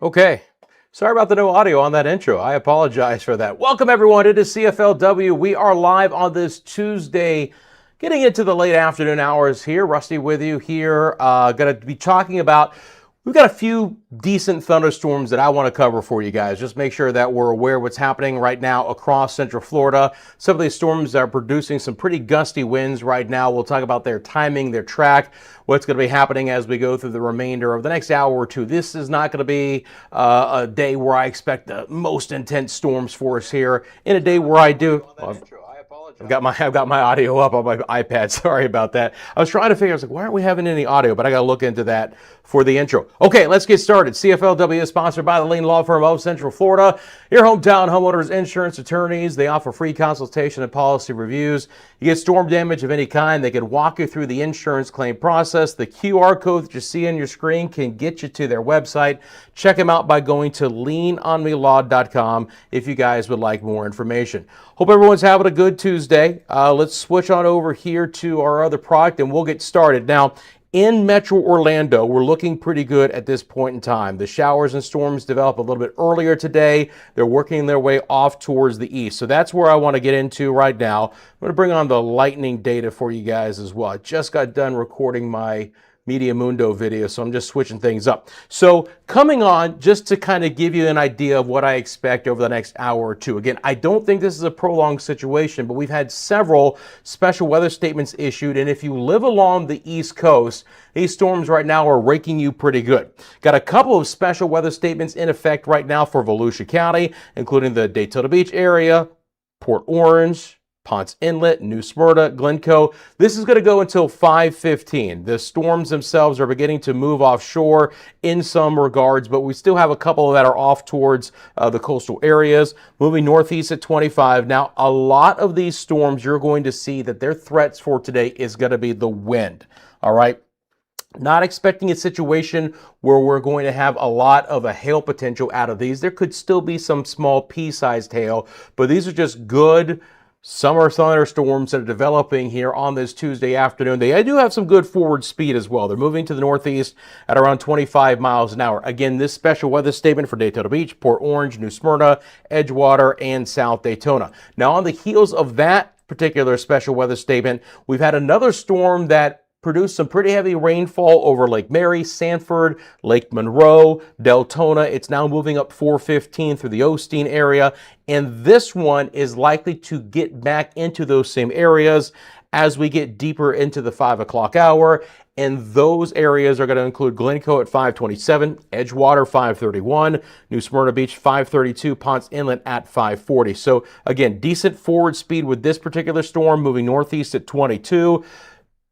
Okay, sorry about the no audio on that intro. I apologize for that. Welcome everyone, it is CFLW. We are live on this Tuesday, getting into the late afternoon hours here. Rusty with you here. Going to be talking about, we've got a few decent thunderstorms that I want to cover for you guys. Just make sure that we're aware of what's happening right now across Central Florida. Some of these storms are producing some pretty gusty winds right now. We'll talk about their timing, their track, what's going to be happening as we go through the remainder of the next hour or two. This is not going to be a day where I expect the most intense storms for us here. In a day where I do... I've got my audio up on my iPad. Sorry about that. I was trying to figure, I was like, why aren't we having any audio? But I got to look into that for the intro. Okay, let's get started. CFLW is sponsored by the Lane Law Firm of Central Florida. Your hometown homeowners insurance attorneys. They offer free consultation and policy reviews. You get storm damage of any kind, they can walk you through the insurance claim process. The QR code that you see on your screen can get you to their website. Check them out by going to leanonmelaw.com if you guys would like more information. Hope everyone's having a good Tuesday. Let's switch on over here to our other product and we'll get started. Now, in Metro Orlando, we're looking pretty good at this point in time. The showers and storms develop a little bit earlier today. They're working their way off towards the east. So that's where I want to get into right now. I'm going to bring on the lightning data for you guys as well. I just got done recording my Media Mundo video, so I'm just switching things up. So coming on, just to kind of give you an idea of what I expect over the next hour or two. Again, I don't think this is a prolonged situation, but we've had several special weather statements issued, and if you live along the East Coast, these storms right now are raking you pretty good. Got a couple of special weather statements in effect right now for Volusia County, including the Daytona Beach area, Port Orange, Ponce Inlet, New Smyrna, Glencoe. This is going to go until 5:15. The storms themselves are beginning to move offshore in some regards, but we still have a couple that are off towards the coastal areas, moving northeast at 25. Now, a lot of these storms, you're going to see that their threats for today is going to be the wind. All right. Not expecting a situation where we're going to have a lot of a hail potential out of these. There could still be some small pea-sized hail, but these are just good summer thunderstorms that are developing here on this Tuesday afternoon. They do have some good forward speed as well. They're moving to the northeast at around 25 miles an hour. Again, this special weather statement for Daytona Beach, Port Orange, New Smyrna, Edgewater, and South Daytona. Now, on the heels of that particular special weather statement, we've had another storm that produced some pretty heavy rainfall over Lake Mary, Sanford, Lake Monroe, Deltona. It's now moving up 415 through the Osteen area. And this one is likely to get back into those same areas as we get deeper into the 5 o'clock hour. And those areas are going to include Glencoe at 527, Edgewater 531, New Smyrna Beach 532, Ponce Inlet at 540. So again, decent forward speed with this particular storm, moving northeast at 22.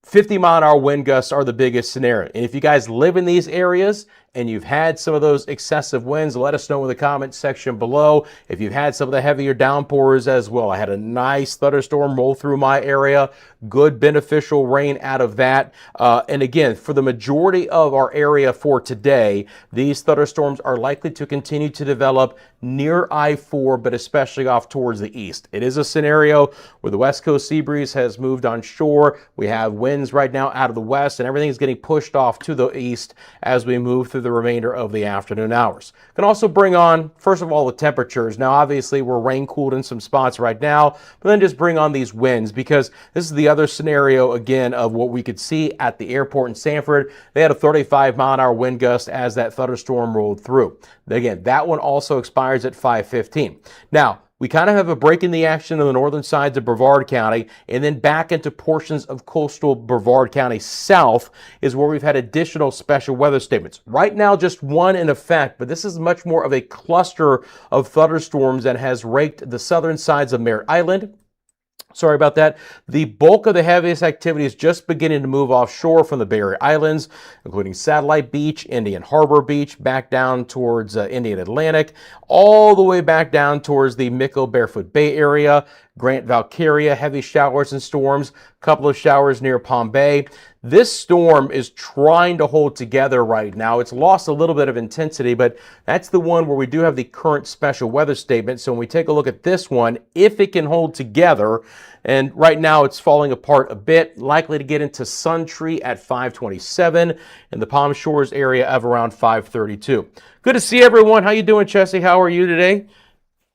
50-mile-an-hour wind gusts are the biggest scenario. And if you guys live in these areas and you've had some of those excessive winds, let us know in the comments section below if you've had some of the heavier downpours as well. I had a nice thunderstorm roll through my area, good beneficial rain out of that. And again, for the majority of our area for today, these thunderstorms are likely to continue to develop near I-4, but especially off towards the east. It is a scenario where the west coast sea breeze has moved on shore. We have winds right now out of the west, and everything is getting pushed off to the east as we move through the remainder of the afternoon hours. Can also bring on, first of all, the temperatures. Now, obviously, we're rain cooled in some spots right now, but then just bring on these winds, because this is the other scenario, again, of what we could see at the airport in Sanford. They had a 35-mile-an-hour wind gust as that thunderstorm rolled through. Again, that one also expires at 5:15. Now, we kind of have a break in the action on the northern sides of Brevard County, and then back into portions of coastal Brevard County south is where we've had additional special weather statements. Right now, just one in effect, but this is much more of a cluster of thunderstorms that has raked the southern sides of Merritt Island. Sorry about that. The bulk of the heaviest activity is just beginning to move offshore from the Bay Area Islands, including Satellite Beach, Indian Harbor Beach, back down towards Indian Atlantic, all the way back down towards the Mickle Barefoot Bay area, Grant Valkyria, heavy showers and storms, a couple of showers near Palm Bay. This storm is trying to hold together right now. It's lost a little bit of intensity, but that's the one where we do have the current special weather statement. So when we take a look at this one, if it can hold together, and right now it's falling apart a bit, likely to get into Suntree at 527 and the Palm Shores area of around 532. Good to see everyone. How you doing, Chessie? How are you today?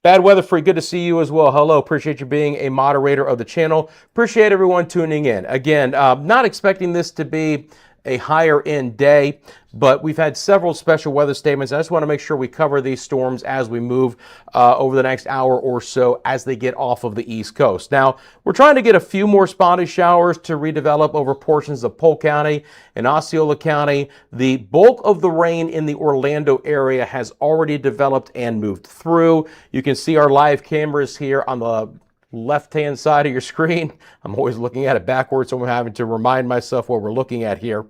Bad Weather Free, good to see you as well. Hello, appreciate you being a moderator of the channel. Appreciate everyone tuning in. Again, not expecting this to be a higher end day, but we've had several special weather statements. I just want to make sure we cover these storms as we move over the next hour or so as they get off of the East Coast. Now, we're trying to get a few more spotty showers to redevelop over portions of Polk County and Osceola County. The bulk of the rain in the Orlando area has already developed and moved through. You can see our live cameras here on the left-hand side of your screen. I'm always looking at it backwards, so I'm having to remind myself what we're looking at here.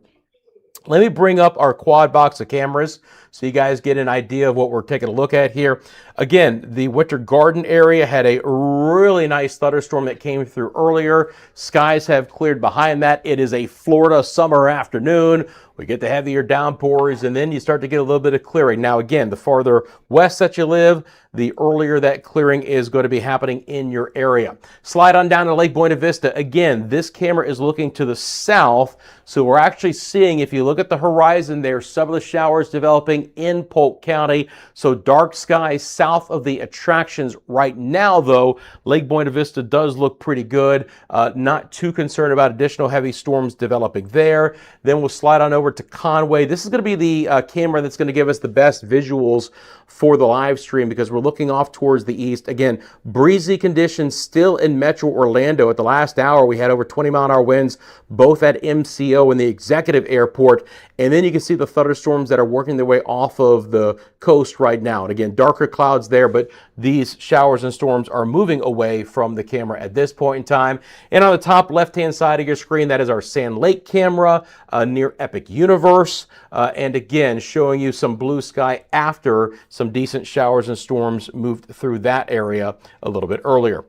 Let me bring up our quad box of cameras so you guys get an idea of what we're taking a look at here. Again, the Winter Garden area had a really nice thunderstorm that came through earlier. Skies have cleared behind that. It is a Florida summer afternoon. We get the heavier downpours, and then you start to get a little bit of clearing. Now, again, the farther west that you live, the earlier that clearing is going to be happening in your area. Slide on down to Lake Buena Vista. Again, this camera is looking to the south, so we're actually seeing, if you look at the horizon there, some of the showers developing in Polk County. So dark skies south of the attractions right now, though. Lake Buena Vista does look pretty good. Not too concerned about additional heavy storms developing there. Then we'll slide on over to Conway. This is going to be the camera that's going to give us the best visuals for the live stream because we're looking off towards the east. Again, breezy conditions still in Metro Orlando. At the last hour, we had over 20-mile-an-hour winds, both at MCO and the Executive Airport. And then you can see the thunderstorms that are working their way off of the coast right now. And again, darker clouds there, but these showers and storms are moving away from the camera at this point in time. And on the top left-hand side of your screen, that is our Sand Lake camera near Epic Universe. And again, showing you some blue sky after some decent showers and storms moved through that area a little bit earlier.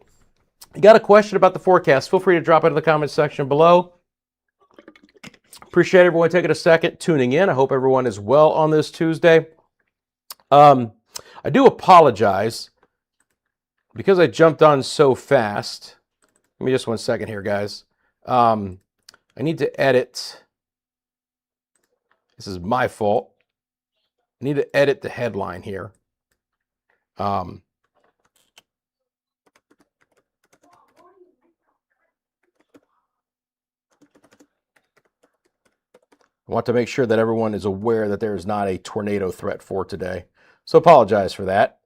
You got a question about the forecast? Feel free to drop it in the comment section below. Appreciate everyone taking a second tuning in. I hope everyone is well on this Tuesday. I do apologize because I jumped on so fast. Give me just 1 second here, guys. I need to edit. This is my fault. I need to edit the headline here. I want to make sure that everyone is aware that there is not a tornado threat for today. So apologize for that.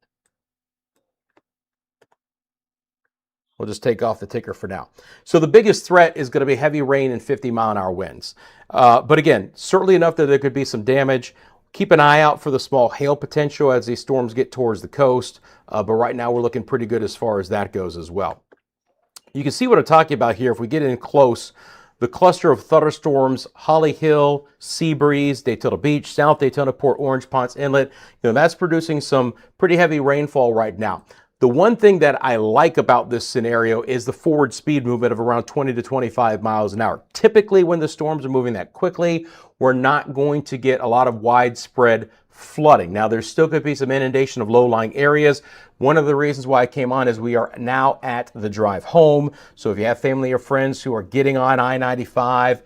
We'll just take off the ticker for now. So the biggest threat is going to be heavy rain and 50-mile-an-hour winds. But again, certainly enough that there could be some damage. Keep an eye out for the small hail potential as these storms get towards the coast. But right now we're looking pretty good as far as that goes as well. You can see what I'm talking about here. If we get in close, the cluster of thunderstorms, Holly Hill, Seabreeze, Daytona Beach, South Daytona, Port Orange, Ponce Inlet, that's producing some pretty heavy rainfall right now. The one thing that I like about this scenario is the forward speed movement of around 20 to 25 miles an hour. Typically, when the storms are moving that quickly, we're not going to get a lot of widespread flooding. Now, there still could be some inundation of low-lying areas. One of the reasons why I came on is we are now at the drive home. So if you have family or friends who are getting on I-95,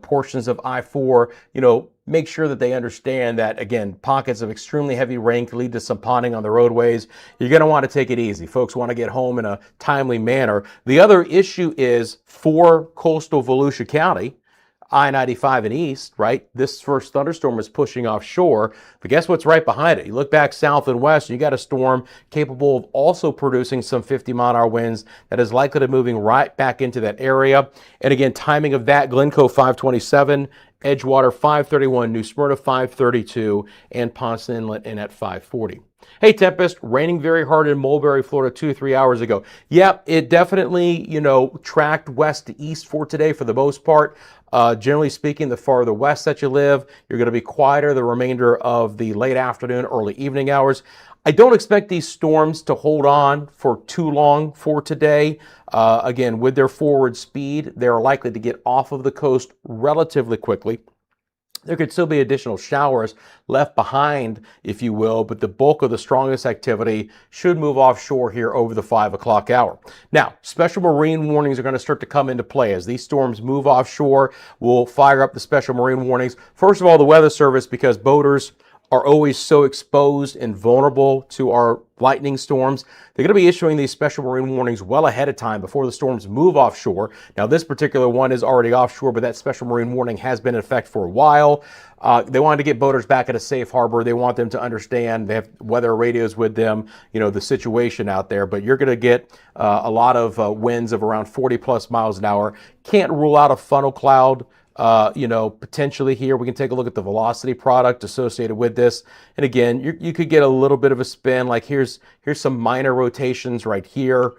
portions of I-4, make sure that they understand that, again, pockets of extremely heavy rain can lead to some ponding on the roadways. You're going to want to take it easy. Folks want to get home in a timely manner. The other issue is for coastal Volusia County, I-95 and east, right? This first thunderstorm is pushing offshore, but guess what's right behind it? You look back south and west, you got a storm capable of also producing some 50-mile-an-hour winds that is likely to moving right back into that area. And again, timing of that, Glencoe 527, Edgewater 531, New Smyrna 532, and Ponce Inlet in at 540. Hey, Tempest, raining very hard in Mulberry, Florida 2 or 3 hours ago. Yep, it definitely, tracked west to east for today for the most part. Generally speaking, the farther west that you live, you're going to be quieter the remainder of the late afternoon, early evening hours. I don't expect these storms to hold on for too long for today. Again, with their forward speed, they're likely to get off of the coast relatively quickly. There could still be additional showers left behind, if you will, but the bulk of the strongest activity should move offshore here over the 5 o'clock hour. Now, special marine warnings are going to start to come into play as these storms move offshore. We'll fire up the special marine warnings. First of all, the Weather Service, because boaters are always so exposed and vulnerable to our lightning storms. They're going to be issuing these special marine warnings well ahead of time before the storms move offshore. Now, this particular one is already offshore, but that special marine warning has been in effect for a while. They wanted to get boaters back at a safe harbor. They want them to understand. They have weather radios with them, you know, the situation out there. But you're going to get a lot of winds of around 40 plus miles an hour. Can't rule out a funnel cloud. You know, potentially here. We can take a look at the velocity product associated with this. And again, you could get a little bit of a spin. Like here's some minor rotations right here.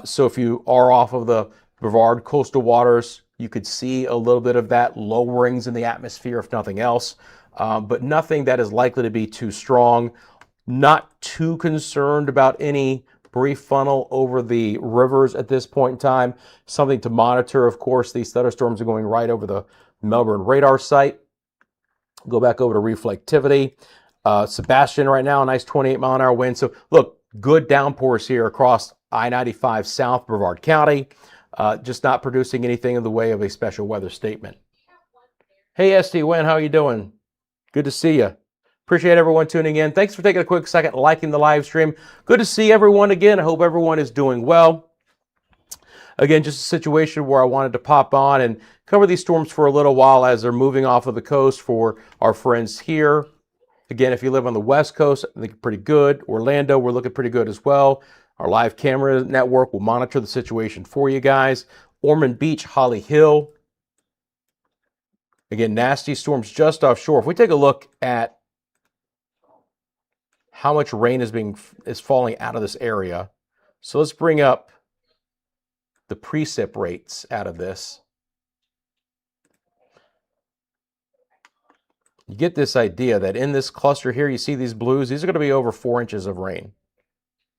So if you are off of the Brevard coastal waters, you could see a little bit of that lowerings in the atmosphere, if nothing else. But nothing that is likely to be too strong. Not too concerned about any brief funnel over the rivers at this point in time. Something to monitor, of course. These thunderstorms are going right over the Melbourne radar site. Go back over to reflectivity. Sebastian right now, a nice 28 mile an hour wind. So look, good downpours here across I-95 South Brevard County. Just not producing anything in the way of a special weather statement. Hey, ST Wynn, how are you doing? Good to see you. Appreciate everyone tuning in. Thanks for taking a quick second, liking the live stream. Good to see everyone again. I hope everyone is doing well. Again, just a situation where I wanted to pop on and cover these storms for a little while as they're moving off of the coast for our friends here. Again, if you live on the West Coast, I think pretty good. Orlando, we're looking pretty good as well. Our live camera network will monitor the situation for you guys. Ormond Beach, Holly Hill. Again, nasty storms just offshore. If we take a look at how much rain is falling out of this area. So let's bring up the precip rates out of this. You get this idea that in this cluster here, you see these blues, these are going to be over 4 inches of rain.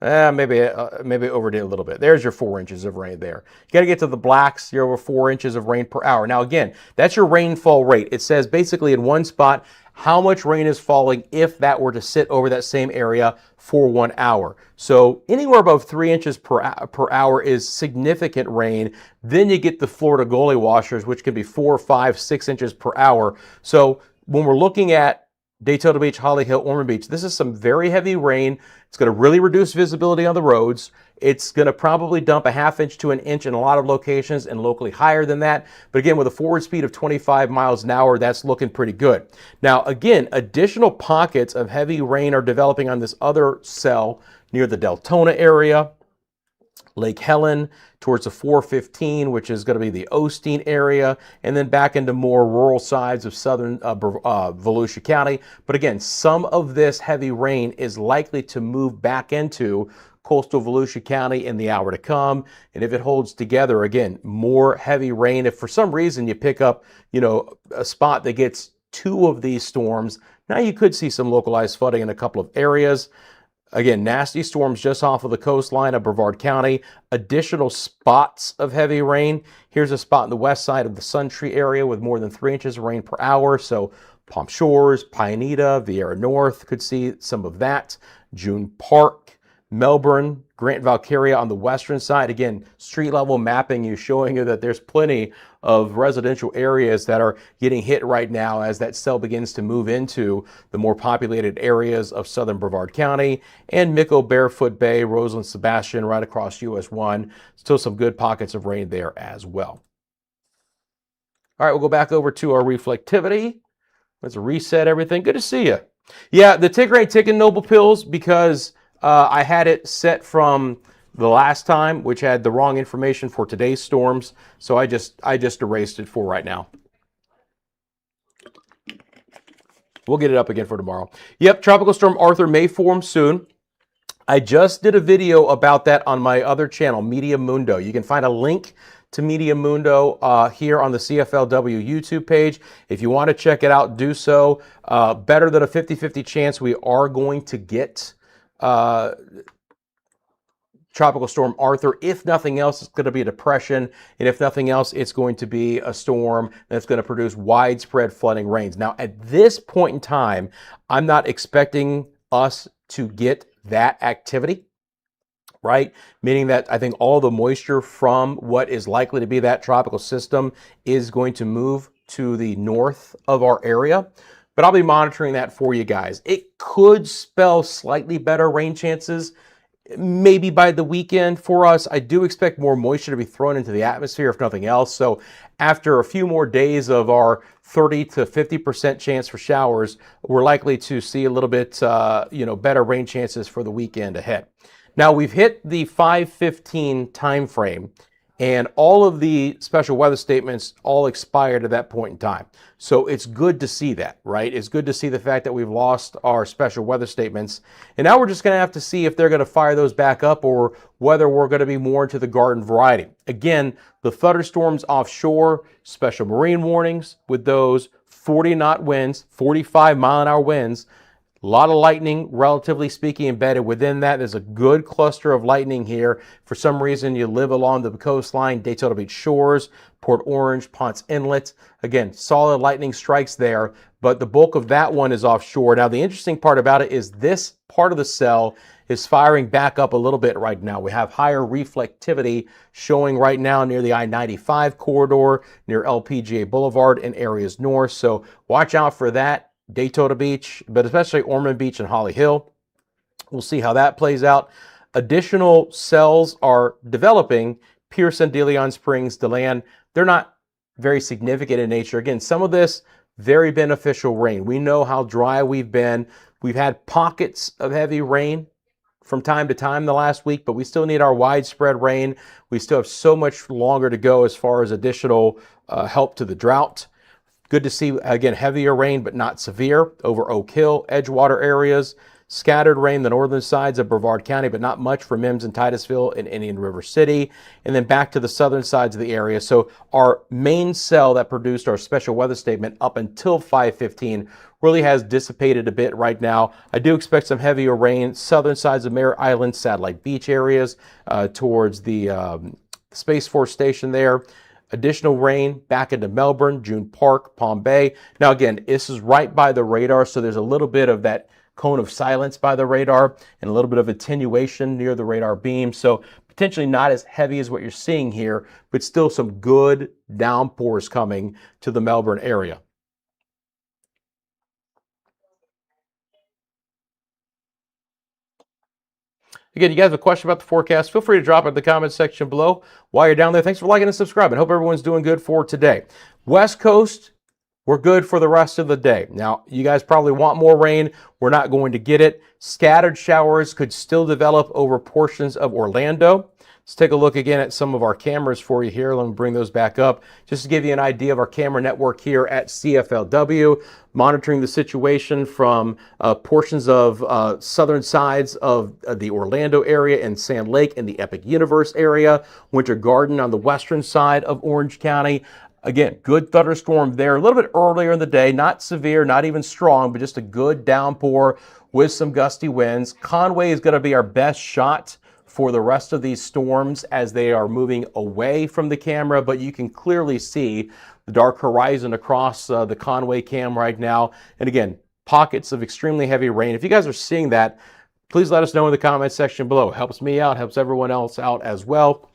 Maybe overdid a little bit. There's your 4 inches of rain there. You got to get to the blacks. You're over 4 inches of rain per hour. Now, again, that's your rainfall rate. It says basically in one spot how much rain is falling if that were to sit over that same area for 1 hour. So anywhere above 3 inches per hour is significant rain. Then you get the Florida gully washers, which can be 4, 5, 6 inches per hour. So when we're looking at Daytona Beach, Holly Hill, Ormond Beach, this is some very heavy rain. It's going to really reduce visibility on the roads. It's going to probably dump a ½ inch to an inch in a lot of locations and locally higher than that. But again, with a forward speed of 25 miles an hour, that's looking pretty good. Now, again, additional pockets of heavy rain are developing on this other cell near the Deltona area, Lake Helen, towards the 415, which is going to be the Osteen area, and then back into more rural sides of southern Volusia County. But again, some of this heavy rain is likely to move back into coastal Volusia County in the hour to come. And if it holds together, again, more heavy rain. If for some reason you pick up, you know, a spot that gets 2 of these storms, now you could see some localized flooding in a couple of areas. Again, nasty storms just off of the coastline of Brevard County. Additional spots of heavy rain. Here's a spot in the west side of the Sun Tree area with more than 3 inches of rain per hour. So Palm Shores, Pianita, Viera North could see some of that. June Park, Melbourne, Grant Valkyria on the western side. Again, street level mapping you showing you that there's plenty of residential areas that are getting hit right now as that cell begins to move into the more populated areas of southern Brevard County and Mickle, Barefoot Bay, Roseland, Sebastian, right across US 1. Still some good pockets of rain there as well. All right, we'll go back over to our reflectivity. Let's reset everything. Good to see you. Yeah, the Ticker ain't ticking, Noble Pills, because I had it set from the last time, which had the wrong information for today's storms. So I just erased it for right now. We'll get it up again for tomorrow. Yep, Tropical Storm Arthur may form soon. I just did a video about that on my other channel, Media Mundo. You can find a link to Media Mundo here on the CFLW YouTube page. If you want to check it out, do so. Better than a 50-50 chance we are going to get Tropical Storm Arthur. If nothing else, it's going to be a depression. And if nothing else, it's going to be a storm that's going to produce widespread flooding rains. Now, at this point in time, I'm not expecting us to get that activity, right? Meaning that I think all the moisture from what is likely to be that tropical system is going to move to the north of our area. But I'll be monitoring that for you guys. It could spell slightly better rain chances maybe by the weekend for us. I do expect more moisture to be thrown into the atmosphere, if nothing else. So after a few more days of our 30 to 50% chance for showers, we're likely to see a little bit, better rain chances for the weekend ahead. Now we've hit the 5:15 time frame, and all of the special weather statements all expired at that point in time. So it's good to see that, right? It's good to see the fact that we've lost our special weather statements. And now we're just going to have to see if they're going to fire those back up or whether we're going to be more into the garden variety. Again, the thunderstorms offshore, special marine warnings with those 40-knot winds, 45-mile-an-hour winds. A lot of lightning, relatively speaking, embedded within that. There's a good cluster of lightning here. For some reason, you live along the coastline, Daytona Beach shores, Port Orange, Ponce Inlet. Again, solid lightning strikes there, but the bulk of that one is offshore. Now, the interesting part about it is this part of the cell is firing back up a little bit right now. We have higher reflectivity showing right now near the I-95 corridor, near LPGA Boulevard and areas north. So watch out for that. Daytona Beach, but especially Ormond Beach and Holly Hill. We'll see how that plays out. Additional cells are developing. Pierce and De Leon Springs, DeLand, they're not very significant in nature. Again, some of this very beneficial rain. We know how dry we've been. We've had pockets of heavy rain from time to time the last week, but we still need our widespread rain. We still have so much longer to go as far as additional help to the drought. Good to see, again, heavier rain, but not severe over Oak Hill, Edgewater areas. Scattered rain the northern sides of Brevard County, but not much for Mims and Titusville and Indian River City. And then back to the southern sides of the area. So our main cell that produced our special weather statement up until 5:15 really has dissipated a bit right now. I do expect some heavier rain, southern sides of Merritt Island, Satellite Beach areas, towards the Space Force Station there. Additional rain back into Melbourne, June Park, Palm Bay. Now again, this is right by the radar, so there's a little bit of that cone of silence by the radar and a little bit of attenuation near the radar beam. So potentially not as heavy as what you're seeing here, but still some good downpours coming to the Melbourne area. Again, you guys have a question about the forecast, feel free to drop it in the comments section below. While you're down there, thanks for liking and subscribing. Hope everyone's doing good for today. West Coast, we're good for the rest of the day. Now, you guys probably want more rain. We're not going to get it. Scattered showers could still develop over portions of Orlando. Let's take a look again at some of our cameras for you here. Let me bring those back up just to give you an idea of our camera network here at CFLW, monitoring the situation from portions of southern sides of the Orlando area and Sand Lake and the Epic Universe area, Winter Garden on the western side of Orange County. Again, good thunderstorm there a little bit earlier in the day, not severe, not even strong, but just a good downpour with some gusty winds. Conway is going to be our best shot for the rest of these storms as they are moving away from the camera, but you can clearly see the dark horizon across the Conway cam right now. And again, pockets of extremely heavy rain. If you guys are seeing that, please let us know in the comments section below. It helps me out, helps everyone else out as well.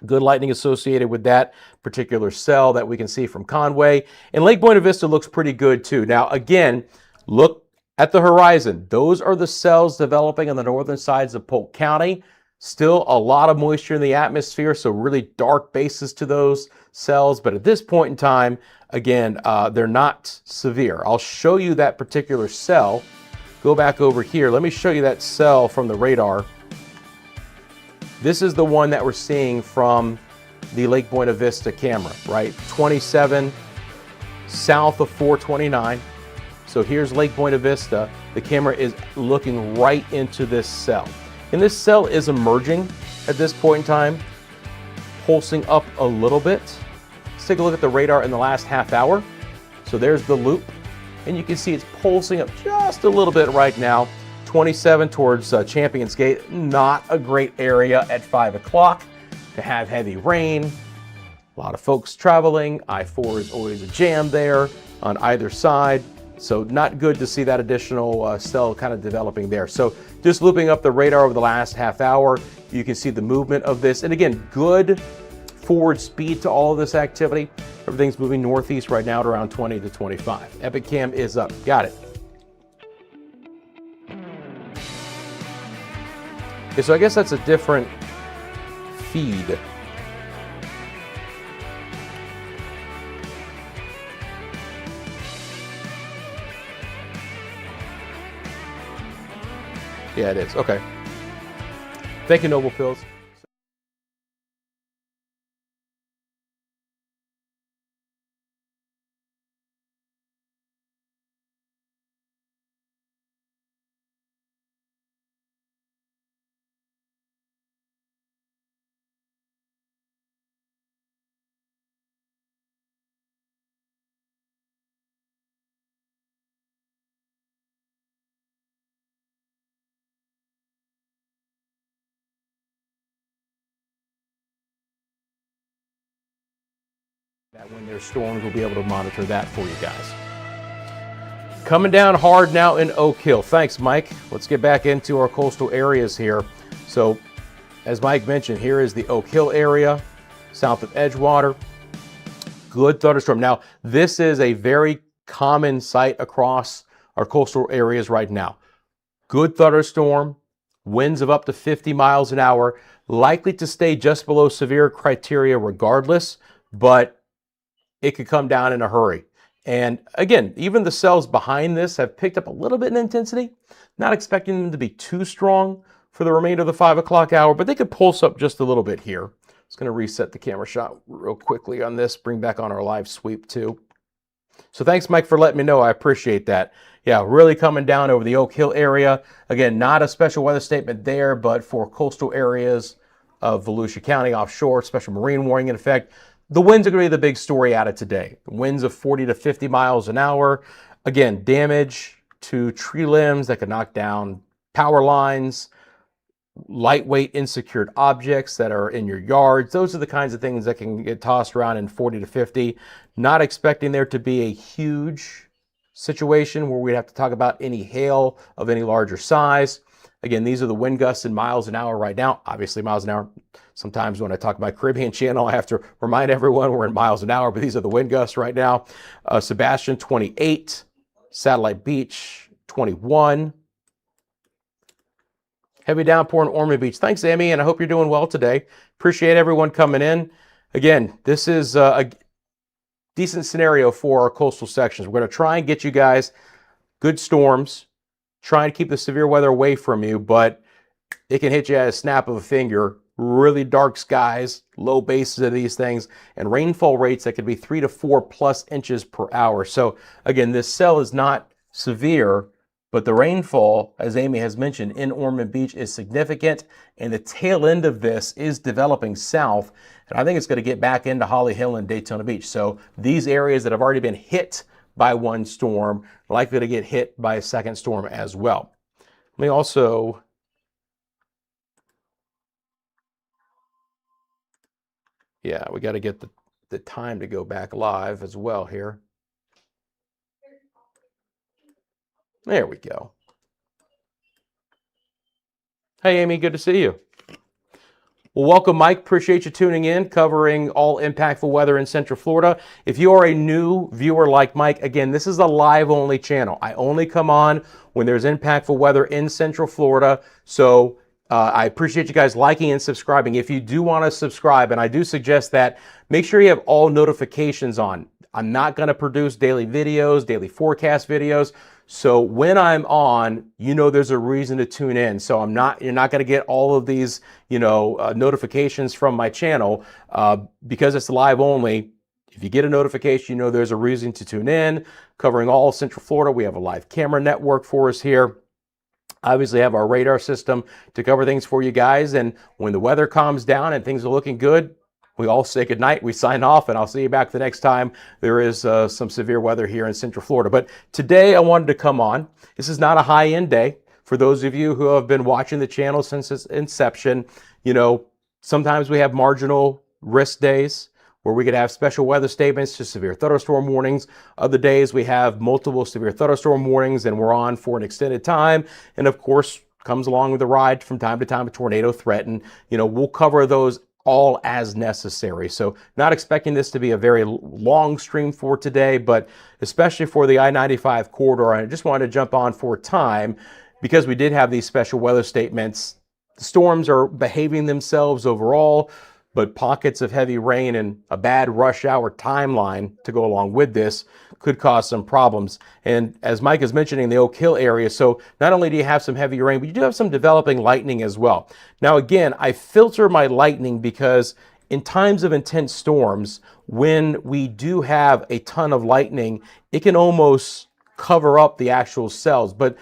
Good lightning associated with that particular cell that we can see from Conway. And Lake Buena Vista looks pretty good too. Now, again, look at the horizon. Those are the cells developing on the northern sides of Polk County. Still a lot of moisture in the atmosphere, so really dark bases to those cells. But at this point in time, again, they're not severe. I'll show you that particular cell. Go back over here. Let me show you that cell from the radar. This is the one that we're seeing from the Lake Buena Vista camera, right? 27 south of 429. So here's Lake Buena Vista. The camera is looking right into this cell. And this cell is emerging at this point in time, pulsing up a little bit. Let's take a look at the radar in the last half hour. So there's the loop, and you can see it's pulsing up just a little bit right now, 27 towards Champions Gate, not a great area at 5 o'clock to have heavy rain. A lot of folks traveling. I-4 is always a jam there on either side. So not good to see that additional cell kind of developing there. So just looping up the radar over the last half hour, you can see the movement of this. And again, good forward speed to all of this activity. Everything's moving northeast right now at around 20 to 25. Epicam is up. Got it. Okay, so I guess that's a different feed. Yeah, it is. Okay. Thank you, Noble Pills. That when there's storms, we'll be able to monitor that for you guys. Coming down hard now in Oak Hill. Thanks, Mike. Let's get back into our coastal areas here. So, as Mike mentioned, here is the Oak Hill area, south of Edgewater. Good thunderstorm. Now, this is a very common sight across our coastal areas right now. Good thunderstorm, winds of up to 50 miles an hour, likely to stay just below severe criteria regardless, but it could come down in a hurry. And again, even the cells behind this have picked up a little bit in intensity. Not expecting them to be too strong for the remainder of the 5 o'clock hour, but they could pulse up just a little bit here. Just going to reset the camera shot real quickly on this, bring back on our live sweep too. So thanks, Mike, for letting me know. I appreciate that. Yeah, really coming down over the Oak Hill area. Again, not a special weather statement there, but for coastal areas of Volusia County offshore, special marine warning in effect. The winds are going to be the big story out of today. Winds of 40 to 50 miles an hour. Again, damage to tree limbs that could knock down power lines, lightweight unsecured objects that are in your yards. Those are the kinds of things that can get tossed around in 40 to 50. Not expecting there to be a huge situation where we'd have to talk about any hail of any larger size. Again, these are the wind gusts in miles an hour right now. Obviously, miles an hour. Sometimes when I talk about Caribbean channel, I have to remind everyone we're in miles an hour, but these are the wind gusts right now. Sebastian, 28. Satellite Beach, 21. Heavy downpour in Ormond Beach. Thanks, Amy, and I hope you're doing well today. Appreciate everyone coming in. Again, this is a decent scenario for our coastal sections. We're going to try and get you guys good storms, try and keep the severe weather away from you, but it can hit you at a snap of a finger. Really dark skies, low bases of these things, and rainfall rates that could be 3 to 4 plus inches per hour. So again, this cell is not severe, but the rainfall, as Amy has mentioned, in Ormond Beach is significant, and the tail end of this is developing south, and I think it's going to get back into Holly Hill and Daytona Beach. So these areas that have already been hit by one storm are likely to get hit by a second storm as well. Let me also we got to get the time to go back live as well here. There we go. Hey, Amy, good to see you. Well, welcome, Mike. Appreciate you tuning in, covering all impactful weather in Central Florida. If you are a new viewer like Mike, again, this is a live-only channel. I only come on when there's impactful weather in Central Florida. So I appreciate you guys liking and subscribing. If you do want to subscribe, and I do suggest that, make sure you have all notifications on. I'm not going to produce daily videos, daily forecast videos. So when I'm on, you know there's a reason to tune in. So you're not going to get all of these, notifications from my channel because it's live only. If you get a notification, you know there's a reason to tune in. Covering all Central Florida, we have a live camera network for us here. Obviously have our radar system to cover things for you guys. And when the weather calms down and things are looking good, we all say goodnight, we sign off, and I'll see you back the next time there is some severe weather here in Central Florida. But today I wanted to come on. This is not a high-end day. For those of you who have been watching the channel since its inception, sometimes we have marginal risk days where we could have special weather statements to severe thunderstorm warnings. Other days we have multiple severe thunderstorm warnings and we're on for an extended time. And of course, comes along with the ride from time to time a tornado threat. And, we'll cover those all as necessary. So not expecting this to be a very long stream for today, but especially for the I-95 corridor, I just wanted to jump on for time because we did have these special weather statements. The storms are behaving themselves overall, but pockets of heavy rain and a bad rush hour timeline to go along with this could cause some problems. And as Mike is mentioning, the Oak Hill area, so not only do you have some heavy rain, but you do have some developing lightning as well. Now again, I filter my lightning because in times of intense storms, when we do have a ton of lightning, it can almost cover up the actual cells. But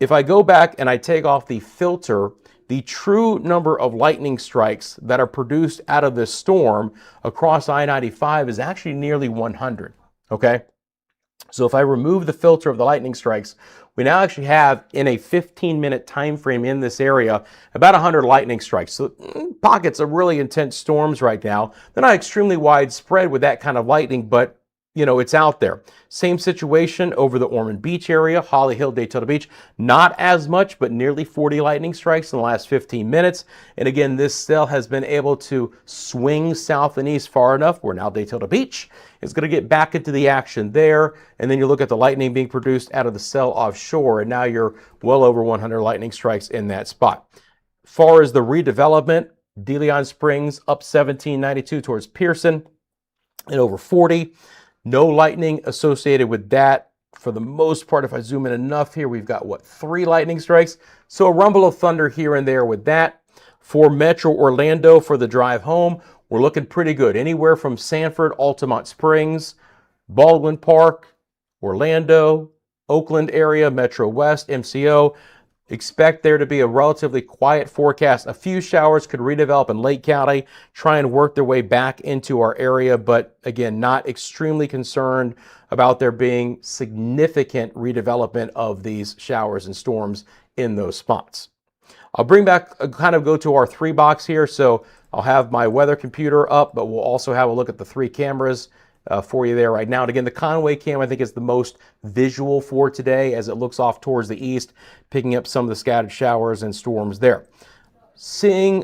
if I go back and I take off the filter, the true number of lightning strikes that are produced out of this storm across I-95 is actually nearly 100, okay? So if I remove the filter of the lightning strikes, we now actually have, in a 15-minute time frame in this area, about 100 lightning strikes. So pockets of really intense storms right now. They're not extremely widespread with that kind of lightning, but it's out there. Same situation over the Ormond Beach area, Holly Hill, Daytona Beach. Not as much, but nearly 40 lightning strikes in the last 15 minutes. And again, this cell has been able to swing south and east far enough where now Daytona Beach is going to get back into the action there. And then you look at the lightning being produced out of the cell offshore, and now you're well over 100 lightning strikes in that spot. As far as the redevelopment, DeLeon Springs up 1792 towards Pearson and over 40. No lightning associated with that. For the most part, if I zoom in enough here, we've got, 3 lightning strikes? So a rumble of thunder here and there with that. For Metro Orlando, for the drive home, we're looking pretty good. Anywhere from Sanford, Altamont Springs, Baldwin Park, Orlando, Oakland area, Metro West, MCO. Expect there to be a relatively quiet forecast. A few showers could redevelop in Lake County, try and work their way back into our area, but again, not extremely concerned about there being significant redevelopment of these showers and storms in those spots. I'll bring back, kind of go to our 3 box here. So I'll have my weather computer up, but we'll also have a look at the 3 cameras for you there right now. And again, the Conway cam, I think, is the most visual for today as it looks off towards the east, picking up some of the scattered showers and storms there. Seeing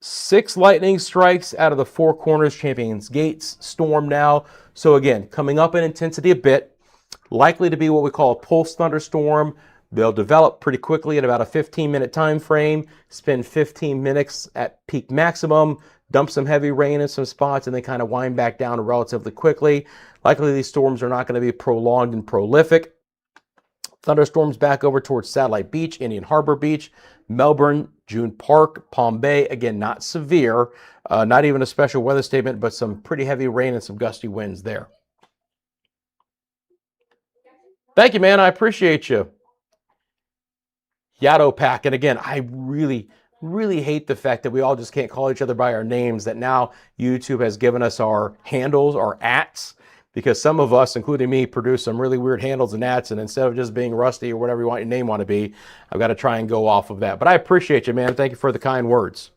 6 lightning strikes out of the Four Corners Champions Gates storm now. So again, coming up in intensity a bit, likely to be what we call a pulse thunderstorm. They'll develop pretty quickly in about a 15-minute time frame, spend 15 minutes at peak maximum, dump some heavy rain in some spots, and then kind of wind back down relatively quickly. Likely these storms are not going to be prolonged and prolific. Thunderstorms back over towards Satellite Beach, Indian Harbor Beach, Melbourne, June Park, Palm Bay. Again, not severe, not even a special weather statement, but some pretty heavy rain and some gusty winds there. Thank you, man. I appreciate you. Yato Pack. And again, I really hate the fact that we all just can't call each other by our names, that now YouTube has given us our handles, our ats, because some of us, including me, produce some really weird handles and ats, and instead of just being Rusty or whatever you want your name to be, I've got to try and go off of that. But I appreciate you, man. Thank you for the kind words.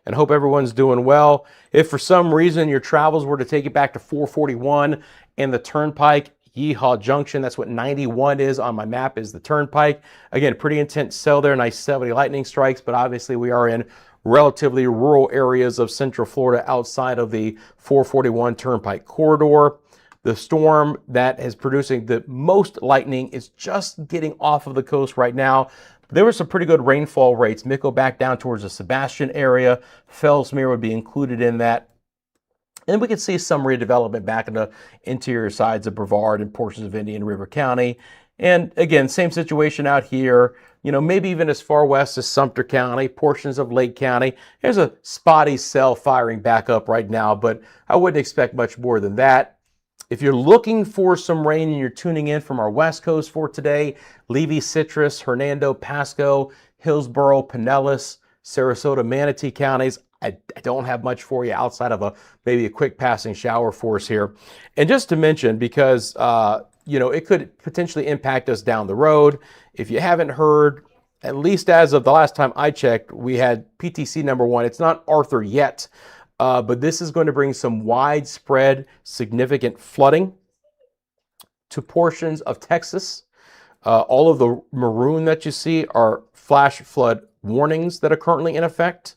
And hope everyone's doing well. If for some reason your travels were to take you back to 441 and the Turnpike, Yeehaw Junction, that's what 91 is on my map, is the Turnpike. Again, pretty intense cell there, nice 70 lightning strikes, but obviously we are in relatively rural areas of Central Florida outside of the 441 Turnpike corridor. The storm that is producing the most lightning is just getting off of the coast right now. There were some pretty good rainfall rates. Mico back down towards the Sebastian area. Fellsmere would be included in that. And we can see some redevelopment back in the interior sides of Brevard and portions of Indian River County. And again, same situation out here, maybe even as far west as Sumter County, portions of Lake County. There's a spotty cell firing back up right now, but I wouldn't expect much more than that. If you're looking for some rain and you're tuning in from our west coast for today, Levy, Citrus, Hernando, Pasco, Hillsborough, Pinellas, Sarasota, Manatee counties, I don't have much for you outside of maybe a quick passing shower for us here. And just to mention, because it could potentially impact us down the road. If you haven't heard, at least as of the last time I checked, we had PTC number 1. It's not Arthur yet, but this is going to bring some widespread, significant flooding to portions of Texas. All of the maroon that you see are flash flood warnings that are currently in effect.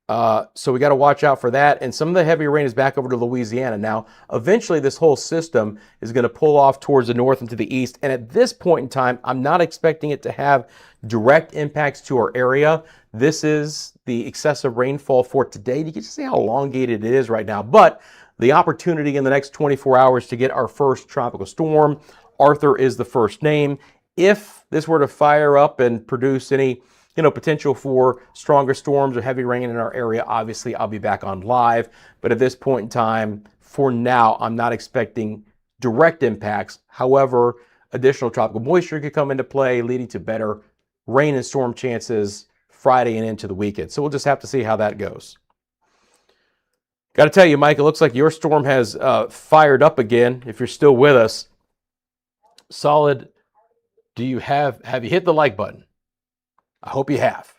So we got to watch out for that. And some of the heavy rain is back over to Louisiana. Now, eventually this whole system is going to pull off towards the north and to the east. And at this point in time, I'm not expecting it to have direct impacts to our area. This is the excessive rainfall for today. You can see how elongated it is right now, but the opportunity in the next 24 hours to get our first tropical storm. Arthur is the first name. If this were to fire up and produce any potential for stronger storms or heavy rain in our area, obviously I'll be back on live. But at this point in time, for now, I'm not expecting direct impacts. However, additional tropical moisture could come into play, leading to better rain and storm chances Friday and into the weekend. So we'll just have to see how that goes. Got to tell you, Mike, it looks like your storm has fired up again. If you're still with us, solid. Have you hit the like button? I hope you have.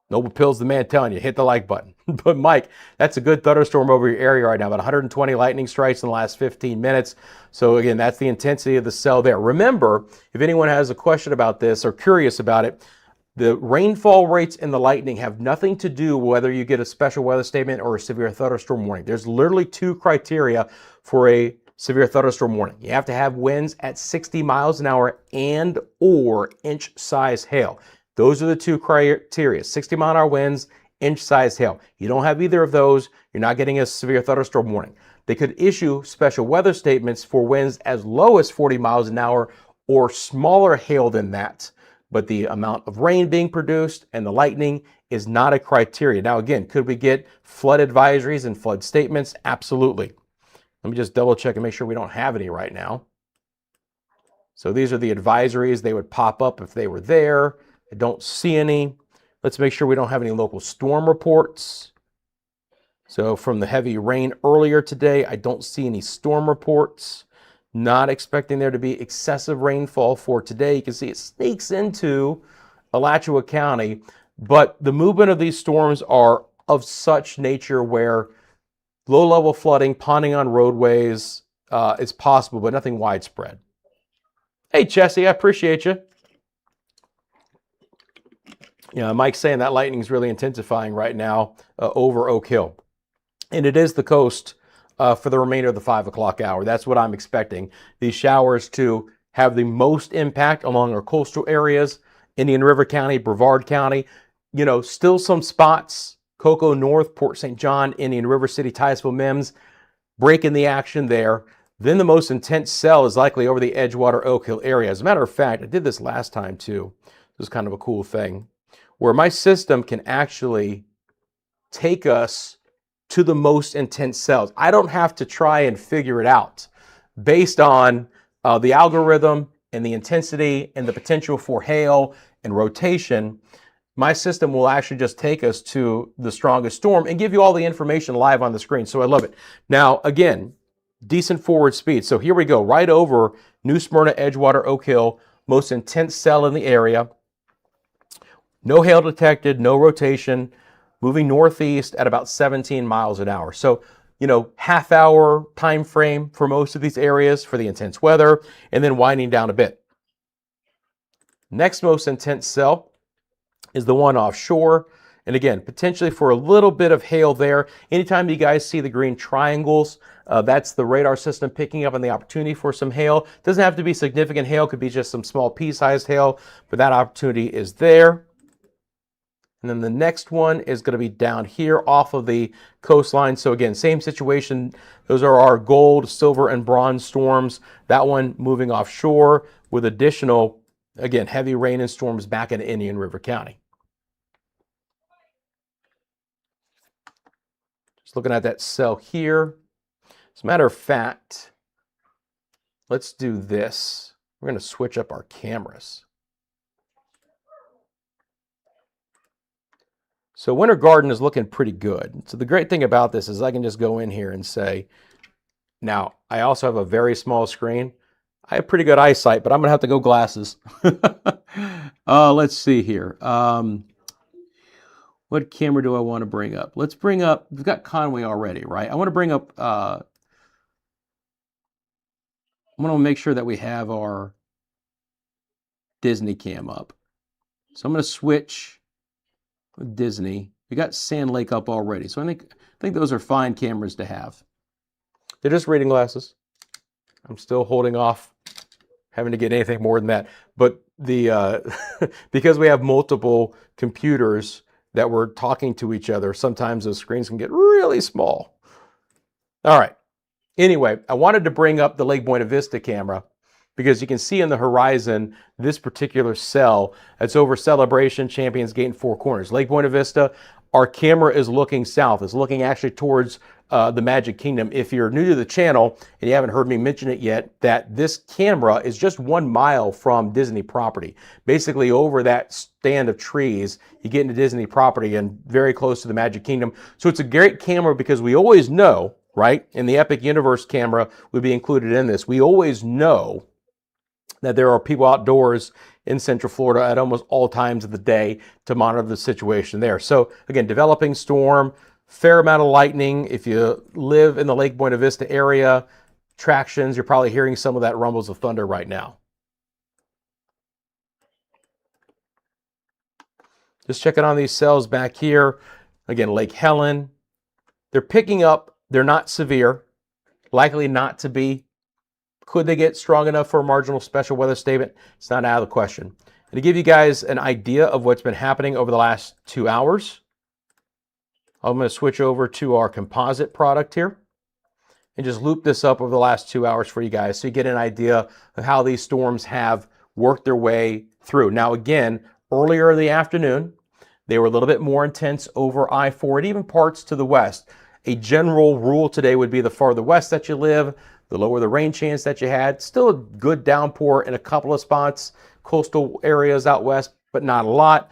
Noble Pill's the man telling you, hit the like button. But Mike, that's a good thunderstorm over your area right now. About 120 lightning strikes in the last 15 minutes. So again, that's the intensity of the cell there. Remember, if anyone has a question about this or curious about it, the rainfall rates and the lightning have nothing to do whether you get a special weather statement or a severe thunderstorm warning. There's literally 2 criteria for a severe thunderstorm warning. You have to have winds at 60 miles an hour and or inch-size hail. Those are the 2 criteria, 60-mile-an-hour winds, inch-size hail. You don't have either of those, you're not getting a severe thunderstorm warning. They could issue special weather statements for winds as low as 40 miles an hour or smaller hail than that. But the amount of rain being produced and the lightning is not a criteria. Now again, could we get flood advisories and flood statements? Absolutely. Let me just double check and make sure we don't have any right now. So these are the advisories. They would pop up if they were there. I don't see any. Let's make sure we don't have any local storm reports. So from the heavy rain earlier today, I don't see any storm reports. Not expecting there to be excessive rainfall for today. You can see it sneaks into Alachua County, but the movement of these storms are of such nature where low-level flooding, ponding on roadways is possible, but nothing widespread. Hey, Jesse, I appreciate you. Mike's saying that lightning is really intensifying right now over Oak Hill. And it is the coast for the remainder of the 5 o'clock hour. That's what I'm expecting. These showers to have the most impact along our coastal areas, Indian River County, Brevard County. Still some spots, Cocoa North, Port St. John, Indian River City, Titusville, Mims, breaking the action there. Then the most intense cell is likely over the Edgewater, Oak Hill area. As a matter of fact, I did this last time too. This is kind of a cool thing, where my system can actually take us to the most intense cells. I don't have to try and figure it out based on the algorithm and the intensity and the potential for hail and rotation. My system will actually just take us to the strongest storm and give you all the information live on the screen. So I love it. Now, again, decent forward speed. So here we go, right over New Smyrna, Edgewater, Oak Hill, most intense cell in the area. No hail detected, no rotation, moving northeast at about 17 miles an hour. So, half-hour time frame for most of these areas for the intense weather, and then winding down a bit. Next most intense cell is the one offshore. And again, potentially for a little bit of hail there. Anytime you guys see the green triangles, that's the radar system picking up on the opportunity for some hail. Doesn't have to be significant hail, could be just some small pea-sized hail, but that opportunity is there. And then the next one is going to be down here off of the coastline. So again, same situation. Those are our gold, silver, and bronze storms. That one moving offshore with additional, again, heavy rain and storms back in Indian River County. Just looking at that cell here. As a matter of fact, let's do this. We're going to switch up our cameras. So Winter Garden is looking pretty good. So the great thing about this is I can just go in here and say, now I also have a very small screen. I have pretty good eyesight, but I'm gonna have to go glasses. Let's see here. What camera do I want to bring up? Let's bring up, we've got Conway already, right? I want to bring up, I want to make sure that we have our Disney cam up. So I'm going to switch with Disney. We got Sand Lake up already. So I think those are fine cameras to have. They're just reading glasses. I'm still holding off having to get anything more than that. But the because we have multiple computers that we're talking to each other, sometimes those screens can get really small. All right. Anyway, I wanted to bring up the Lake Buena Vista camera because you can see in the horizon this particular cell. It's over Celebration, Champions Gate, and Four Corners. Lake Buena Vista, our camera is looking south. It's looking actually towards the Magic Kingdom. If you're new to the channel and you haven't heard me mention it yet, that this camera is just 1 mile from Disney property. Basically over that stand of trees, you get into Disney property and very close to the Magic Kingdom. So it's a great camera because we always know, right? And the Epic Universe camera would be included in this. We always know that there are people outdoors in Central Florida at almost all times of the day to monitor the situation there. So again, developing storm, fair amount of lightning. If you live in the Lake Buena Vista area, tractions, you're probably hearing some of that rumbles of thunder right now. Just checking on these cells back here. Again, Lake Helen. They're picking up. They're not severe. Likely not to be. Could they get strong enough for a marginal special weather statement? It's not out of the question. And to give you guys an idea of what's been happening over the last 2 hours, I'm going to switch over to our composite product here and just loop this up over the last 2 hours for you guys so you get an idea of how these storms have worked their way through. Now, again, earlier in the afternoon, they were a little bit more intense over I-4 and even parts to the west. A general rule today would be the farther west that you live, the lower the rain chance that you had. Still a good downpour in a couple of spots, coastal areas out west, but not a lot.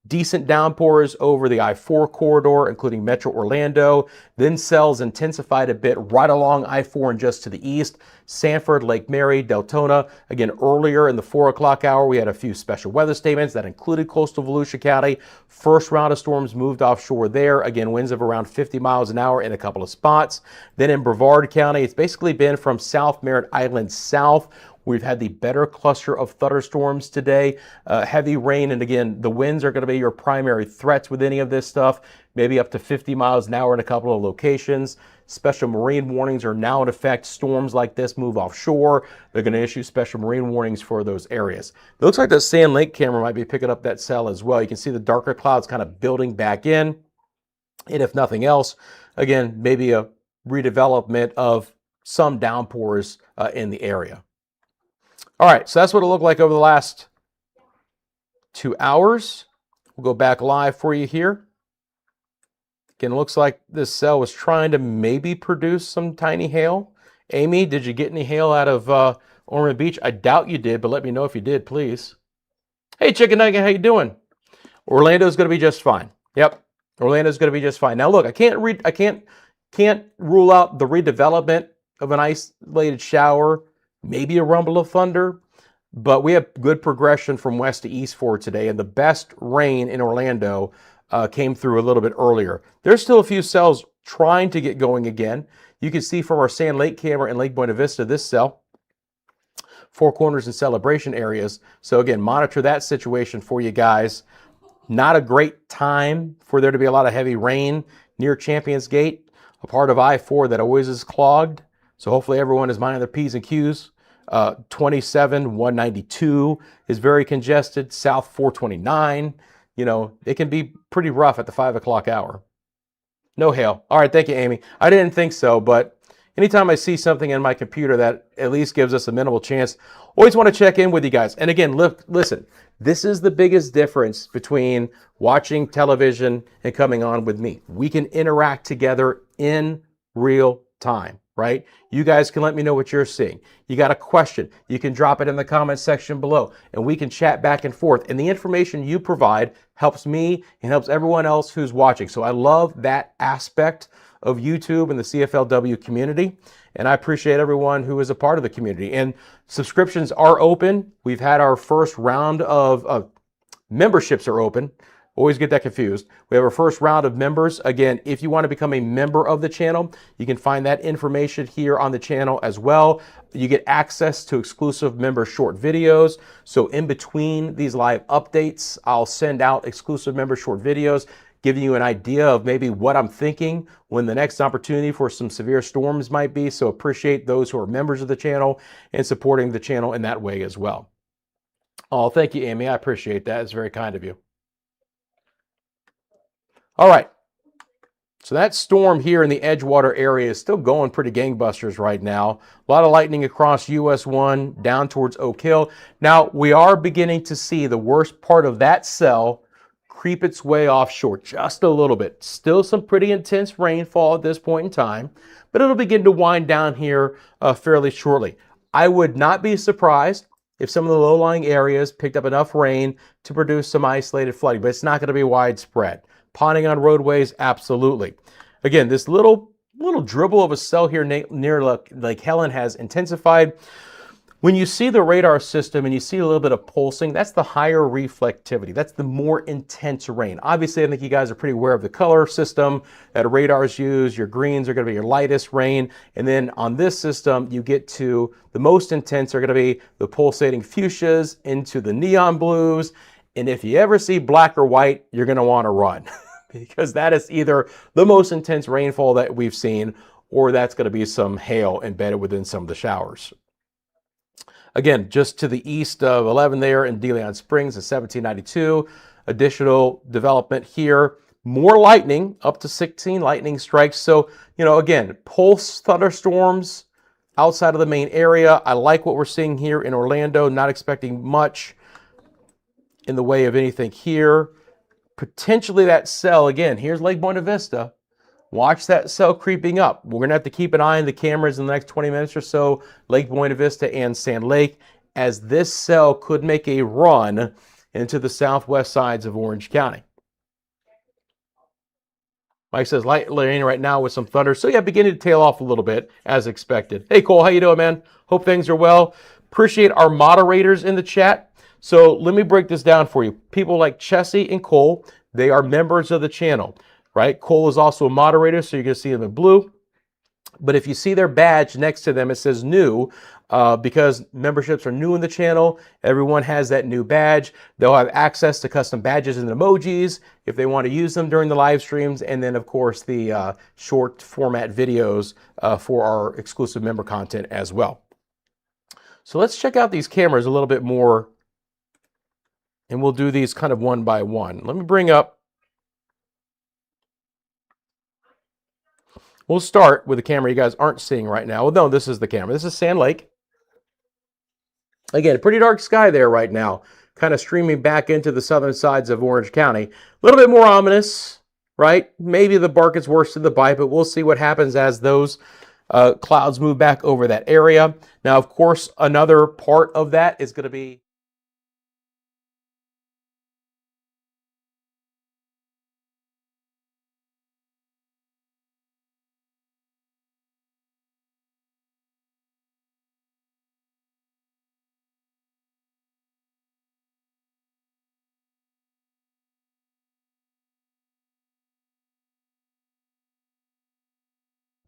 Decent downpours over the I-4 corridor, including Metro Orlando. Then cells intensified a bit right along I-4 and just to the east. Sanford, Lake Mary, Deltona. Again, earlier in the 4 o'clock hour, we had a few special weather statements that included coastal Volusia County. First round of storms moved offshore there. Again, winds of around 50 miles an hour in a couple of spots. Then in Brevard County, it's basically been from South Merritt Island south. We've had the better cluster of thunderstorms today, heavy rain, and again, the winds are going to be your primary threats with any of this stuff, maybe up to 50 miles an hour in a couple of locations. Special marine warnings are now in effect. Storms like this move offshore. They're going to issue special marine warnings for those areas. It looks like the Sand Lake camera might be picking up that cell as well. You can see the darker clouds kind of building back in. And if nothing else, again, maybe a redevelopment of some downpours in the area. All right, so that's what it looked like over the last 2 hours. We'll go back live for you here. Again, it looks like this cell was trying to maybe produce some tiny hail. Amy, did you get any hail out of Ormond Beach? I doubt you did, but let me know if you did, please. Hey, Chicken Nugget, how you doing? Orlando's going to be just fine. Yep, Orlando's going to be just fine. Now, look, I can't rule out the redevelopment of an isolated shower. Maybe a rumble of thunder, but we have good progression from west to east for today, and the best rain in Orlando came through a little bit earlier. There's still a few cells trying to get going again. You can see from our Sand Lake camera in Lake Buena Vista, this cell, Four Corners and Celebration areas. So again, monitor that situation for you guys. Not a great time for there to be a lot of heavy rain near Champions Gate, a part of I-4 that always is clogged. So hopefully everyone is minding their P's and Q's. 27, 192 is very congested. South 429, you know, it can be pretty rough at the 5 o'clock hour. No hail. All right, thank you, Amy. I didn't think so, but anytime I see something in my computer that at least gives us a minimal chance, always want to check in with you guys. And again, look, listen, this is the biggest difference between watching television and coming on with me. We can interact together in real time. Right? You guys can let me know what you're seeing. You got a question, you can drop it in the comment section below and we can chat back and forth. And the information you provide helps me and helps everyone else who's watching. So I love that aspect of YouTube and the CFLW community. And I appreciate everyone who is a part of the community. And subscriptions are open. We've had our first round of memberships are open. Always get that confused. We have our first round of members. Again, if you want to become a member of the channel, you can find that information here on the channel as well. You get access to exclusive member short videos. So in between these live updates, I'll send out exclusive member short videos, giving you an idea of maybe what I'm thinking when the next opportunity for some severe storms might be. So appreciate those who are members of the channel and supporting the channel in that way as well. Oh, thank you, Amy. I appreciate that. It's very kind of you. All right, so that storm here in the Edgewater area is still going pretty gangbusters right now. A lot of lightning across US 1 down towards Oak Hill. Now, we are beginning to see the worst part of that cell creep its way offshore just a little bit. Still some pretty intense rainfall at this point in time, but it'll begin to wind down here fairly shortly. I would not be surprised if some of the low-lying areas picked up enough rain to produce some isolated flooding, but it's not going to be widespread. Ponding on roadways, absolutely. Again, this little dribble of a cell here near Lake Helen has intensified. When you see the radar system and you see a little bit of pulsing, that's the higher reflectivity. That's the more intense rain. Obviously, I think you guys are pretty aware of the color system that radars use. Your greens are going to be your lightest rain. And then on this system, you get to the most intense are going to be the pulsating fuchsias into the neon blues. And if you ever see black or white, you're going to want to run because that is either the most intense rainfall that we've seen or that's going to be some hail embedded within some of the showers. Again, just to the east of 11 there in De Leon Springs at 1792. Additional development here. More lightning, up to 16 lightning strikes. So, again, pulse thunderstorms outside of the main area. I like what we're seeing here in Orlando. Not expecting much in the way of anything here. Potentially that cell, again, here's Lake Buena Vista. Watch that cell creeping up. We're going to have to keep an eye on the cameras in the next 20 minutes or so, Lake Buena Vista and Sand Lake, as this cell could make a run into the southwest sides of Orange County. Mike says light rain right now with some thunder. So yeah, beginning to tail off a little bit as expected. Hey Cole, how you doing, man? Hope things are well. Appreciate our moderators in the chat. So let me break this down for you. People like Chessie and Cole, they are members of the channel, right? Cole is also a moderator, so you're going to see them in blue. But if you see their badge next to them, it says new because memberships are new in the channel. Everyone has that new badge. They'll have access to custom badges and emojis if they want to use them during the live streams. And then, of course, the short format videos for our exclusive member content as well. So let's check out these cameras a little bit more. And we'll do these kind of one by one. Let me bring up. We'll start with a camera you guys aren't seeing right now. Well, no, this is the camera. This is Sand Lake. Again, pretty dark sky there right now, kind of streaming back into the southern sides of Orange County. A little bit more ominous, right? Maybe the bark is worse than the bite, but we'll see what happens as those clouds move back over that area. Now, of course, another part of that is going to be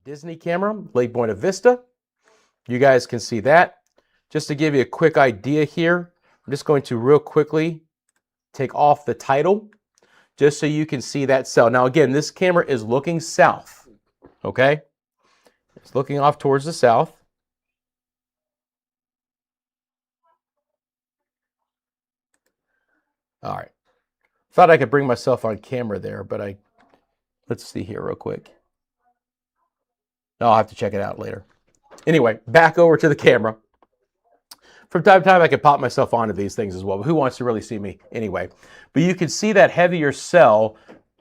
Disney camera, Lake Buena Vista. You guys can see that. Just to give you a quick idea here, I'm just going to real quickly take off the title just so you can see that cell. Now again, this camera is looking south, okay? It's looking off towards the south. All right. Thought I could bring myself on camera there, but let's see here real quick. No, I'll have to check it out later. Anyway, back over to the camera. From time to time, I can pop myself onto these things as well, but who wants to really see me anyway? But you can see that heavier cell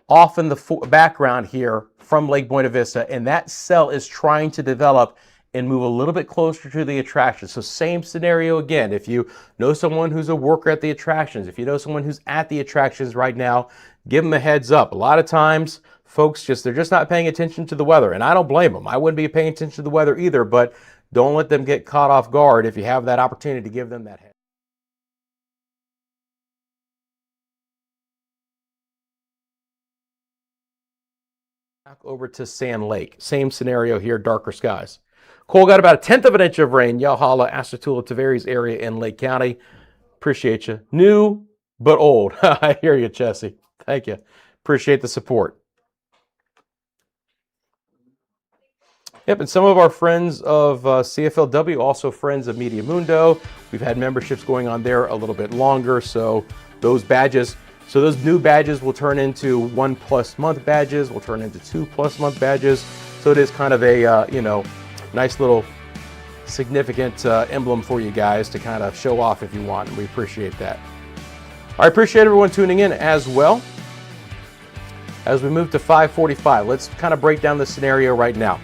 off in the background here from Lake Buena Vista, and that cell is trying to develop and move a little bit closer to the attraction. So same scenario again. If you know someone who's a worker at the attractions, if you know someone who's at the attractions right now, give them a heads up. A lot of times, folks they're just not paying attention to the weather, and I don't blame them. I wouldn't be paying attention to the weather either, but don't let them get caught off guard if you have that opportunity to give them that head. Back over to Sand Lake. Same scenario here, darker skies. Cole got about 1/10 of an inch of rain, Yalhalla, Asatula, Tavares area in Lake County. Appreciate you. New, but old. I hear you, Chessie. Thank you. Appreciate the support. Yep, and some of our friends of CFLW, also friends of Media Mundo. We've had memberships going on there a little bit longer, so those new badges will turn into 1+ month badges, will turn into 2+ month badges. So it is kind of a, nice little significant emblem for you guys to kind of show off if you want, and we appreciate that. I appreciate everyone tuning in as well. As we move to 5:45, let's kind of break down the scenario right now.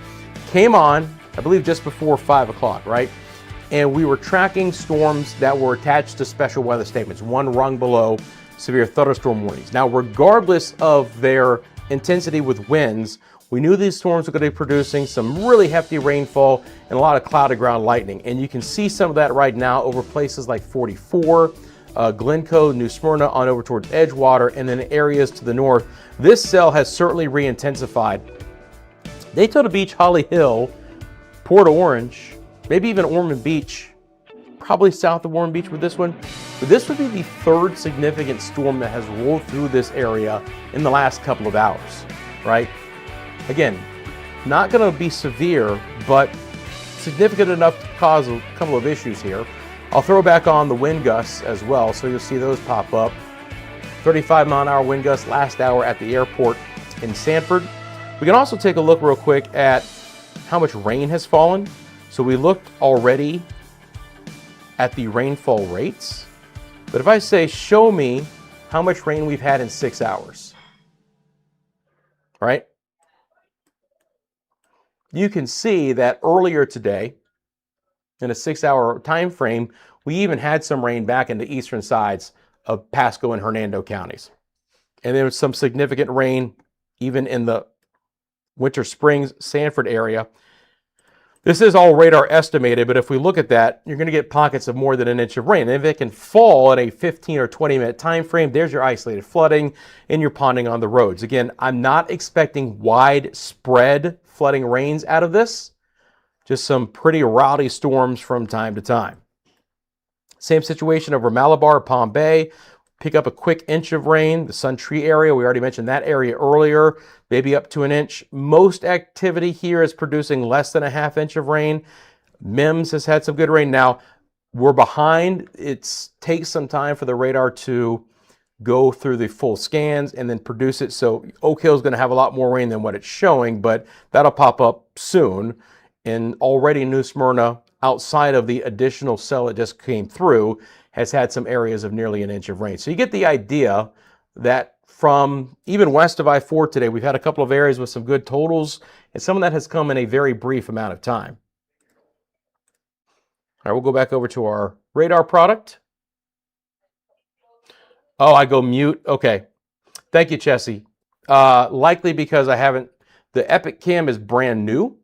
Came on, I believe, just before 5 o'clock, right? And we were tracking storms that were attached to special weather statements, one rung below severe thunderstorm warnings. Now, regardless of their intensity with winds, we knew these storms were going to be producing some really hefty rainfall and a lot of cloud to ground lightning. And you can see some of that right now over places like 44, Glencoe, New Smyrna, on over towards Edgewater, and then areas to the north. This cell has certainly re-intensified. Daytona Beach, Holly Hill, Port Orange, maybe even Ormond Beach, probably south of Ormond Beach with this one. But this would be the third significant storm that has rolled through this area in the last couple of hours, right? Again, not going to be severe, but significant enough to cause a couple of issues here. I'll throw back on the wind gusts as well, so you'll see those pop up. 35-mile-an-hour wind gusts last hour at the airport in Sanford. We can also take a look real quick at how much rain has fallen. So we looked already at the rainfall rates. But if I say, show me how much rain we've had in 6 hours, right? You can see that earlier today, in a 6-hour time frame, we even had some rain back in the eastern sides of Pasco and Hernando counties. And there was some significant rain even in the Winter Springs, Sanford area. This is all radar estimated, but if we look at that, you're going to get pockets of more than an inch of rain. And if it can fall in a 15 or 20 minute time frame, there's your isolated flooding and your ponding on the roads. Again, I'm not expecting widespread flooding rains out of this, just some pretty rowdy storms from time to time. Same situation over Malabar, Palm Bay. Pick up a quick inch of rain. The Sun Tree area, we already mentioned that area earlier, maybe up to an inch. Most activity here is producing less than a ½ inch of rain. Mims has had some good rain. Now, we're behind. It takes some time for the radar to go through the full scans and then produce it. So Oak Hill is going to have a lot more rain than what it's showing, but that'll pop up soon. And already New Smyrna, outside of the additional cell that just came through, has had some areas of nearly an inch of rain. So you get the idea that from even west of I-4 today, we've had a couple of areas with some good totals, and some of that has come in a very brief amount of time. All right, we'll go back over to our radar product. Oh, I go mute. Okay. Thank you, Chessie. Likely because I haven't, the Epic Cam is brand new.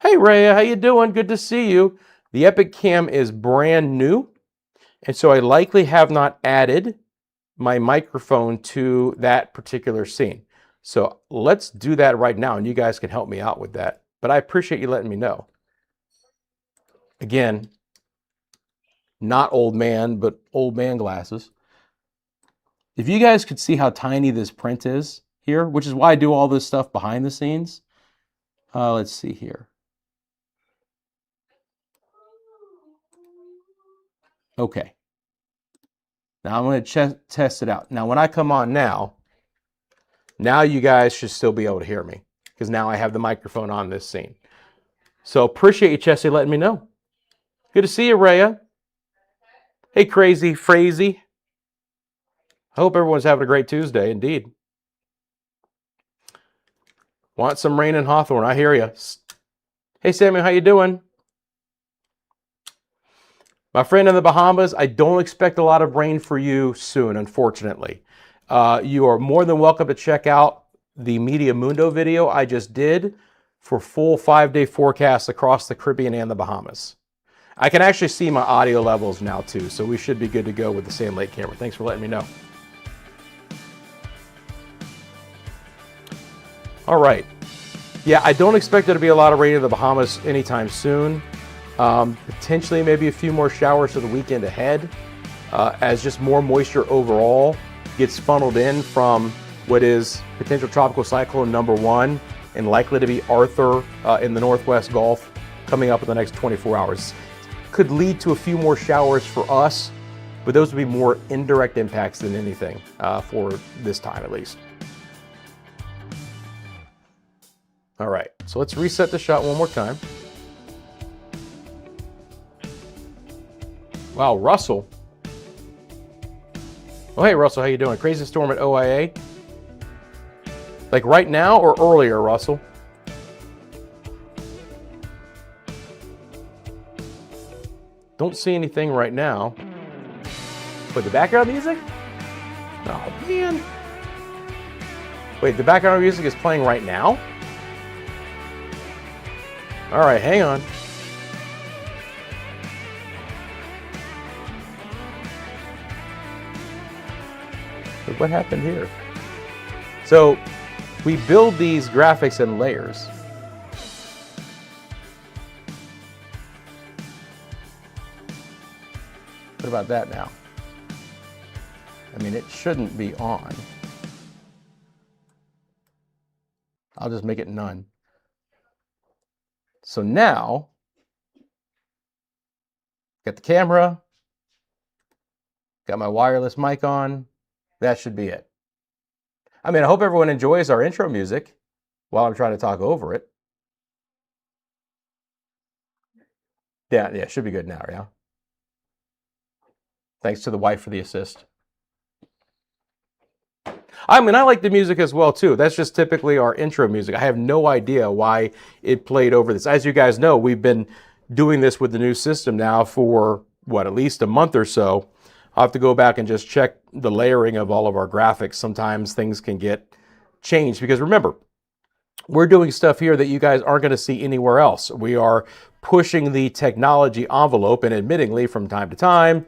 Hey, Rhea, how you doing? Good to see you. The Epic Cam is brand new, and so I likely have not added my microphone to that particular scene. So let's do that right now, and you guys can help me out with that. But I appreciate you letting me know. Again, not old man, but old man glasses. If you guys could see how tiny this print is here, which is why I do all this stuff behind the scenes. Let's see here. Okay. Now I'm going to test it out. Now when I come on now you guys should still be able to hear me because now I have the microphone on this scene. So appreciate you, Chessie, letting me know. Good to see you, Rhea. Hey, Crazy Frazee. I hope everyone's having a great Tuesday, indeed. Want some rain in Hawthorne? I hear you. Hey, Sammy, how you doing? My friend in the Bahamas, I don't expect a lot of rain for you soon, unfortunately. You are more than welcome to check out the Media Mundo video I just did for full 5-day forecasts across the Caribbean and the Bahamas. I can actually see my audio levels now too, so we should be good to go with the Sand Lake camera. Thanks for letting me know. All right. Yeah, I don't expect there to be a lot of rain in the Bahamas anytime soon. Potentially maybe a few more showers for the weekend ahead, as just more moisture overall gets funneled in from what is potential tropical cyclone number 1 and likely to be Arthur in the Northwest Gulf coming up in the next 24 hours. Could lead to a few more showers for us, but those would be more indirect impacts than anything for this time at least. All right, so let's reset the shot one more time. Wow, Russell. Oh, hey, Russell, how you doing? Crazy storm at OIA? Like right now or earlier, Russell? Don't see anything right now. Wait, the background music? Oh, man. Wait, the background music is playing right now? All right, hang on. But what happened here? So we build these graphics in layers. What about that now? I mean, it shouldn't be on. I'll just make it none. So now, got the camera, got my wireless mic on. That should be it. I mean, I hope everyone enjoys our intro music while I'm trying to talk over it. Yeah, should be good now, yeah. Thanks to the wife for the assist. I mean, I like the music as well, too. That's just typically our intro music. I have no idea why it played over this. As you guys know, we've been doing this with the new system now for, what, at least a month or so. I'll have to go back and just check the layering of all of our graphics. Sometimes things can get changed because remember, we're doing stuff here that you guys aren't going to see anywhere else. We are pushing the technology envelope, and admittingly, from time to time,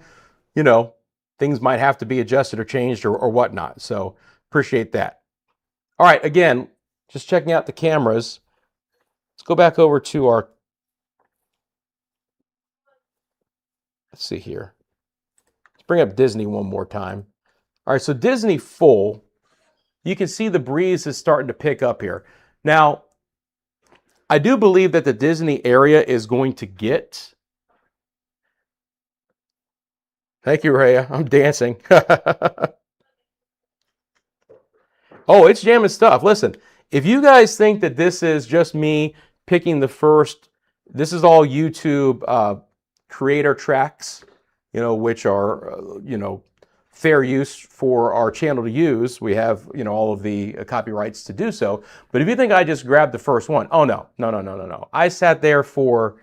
you know, things might have to be adjusted or changed or whatnot. So appreciate that. All right, again, just checking out the cameras. Let's go back over to our, let's see here. Let's bring up Disney one more time. All right, so Disney full. You can see the breeze is starting to pick up here. Now, I do believe that the Disney area is going to get... Thank you, Rhea. I'm dancing. Oh, it's jamming stuff. Listen, if you guys think that this is just me picking the first, this is all YouTube creator tracks, you know, which are, you know, fair use for our channel to use. We have, you know, all of the copyrights to do so. But if you think I just grabbed the first one, oh, no. I sat there for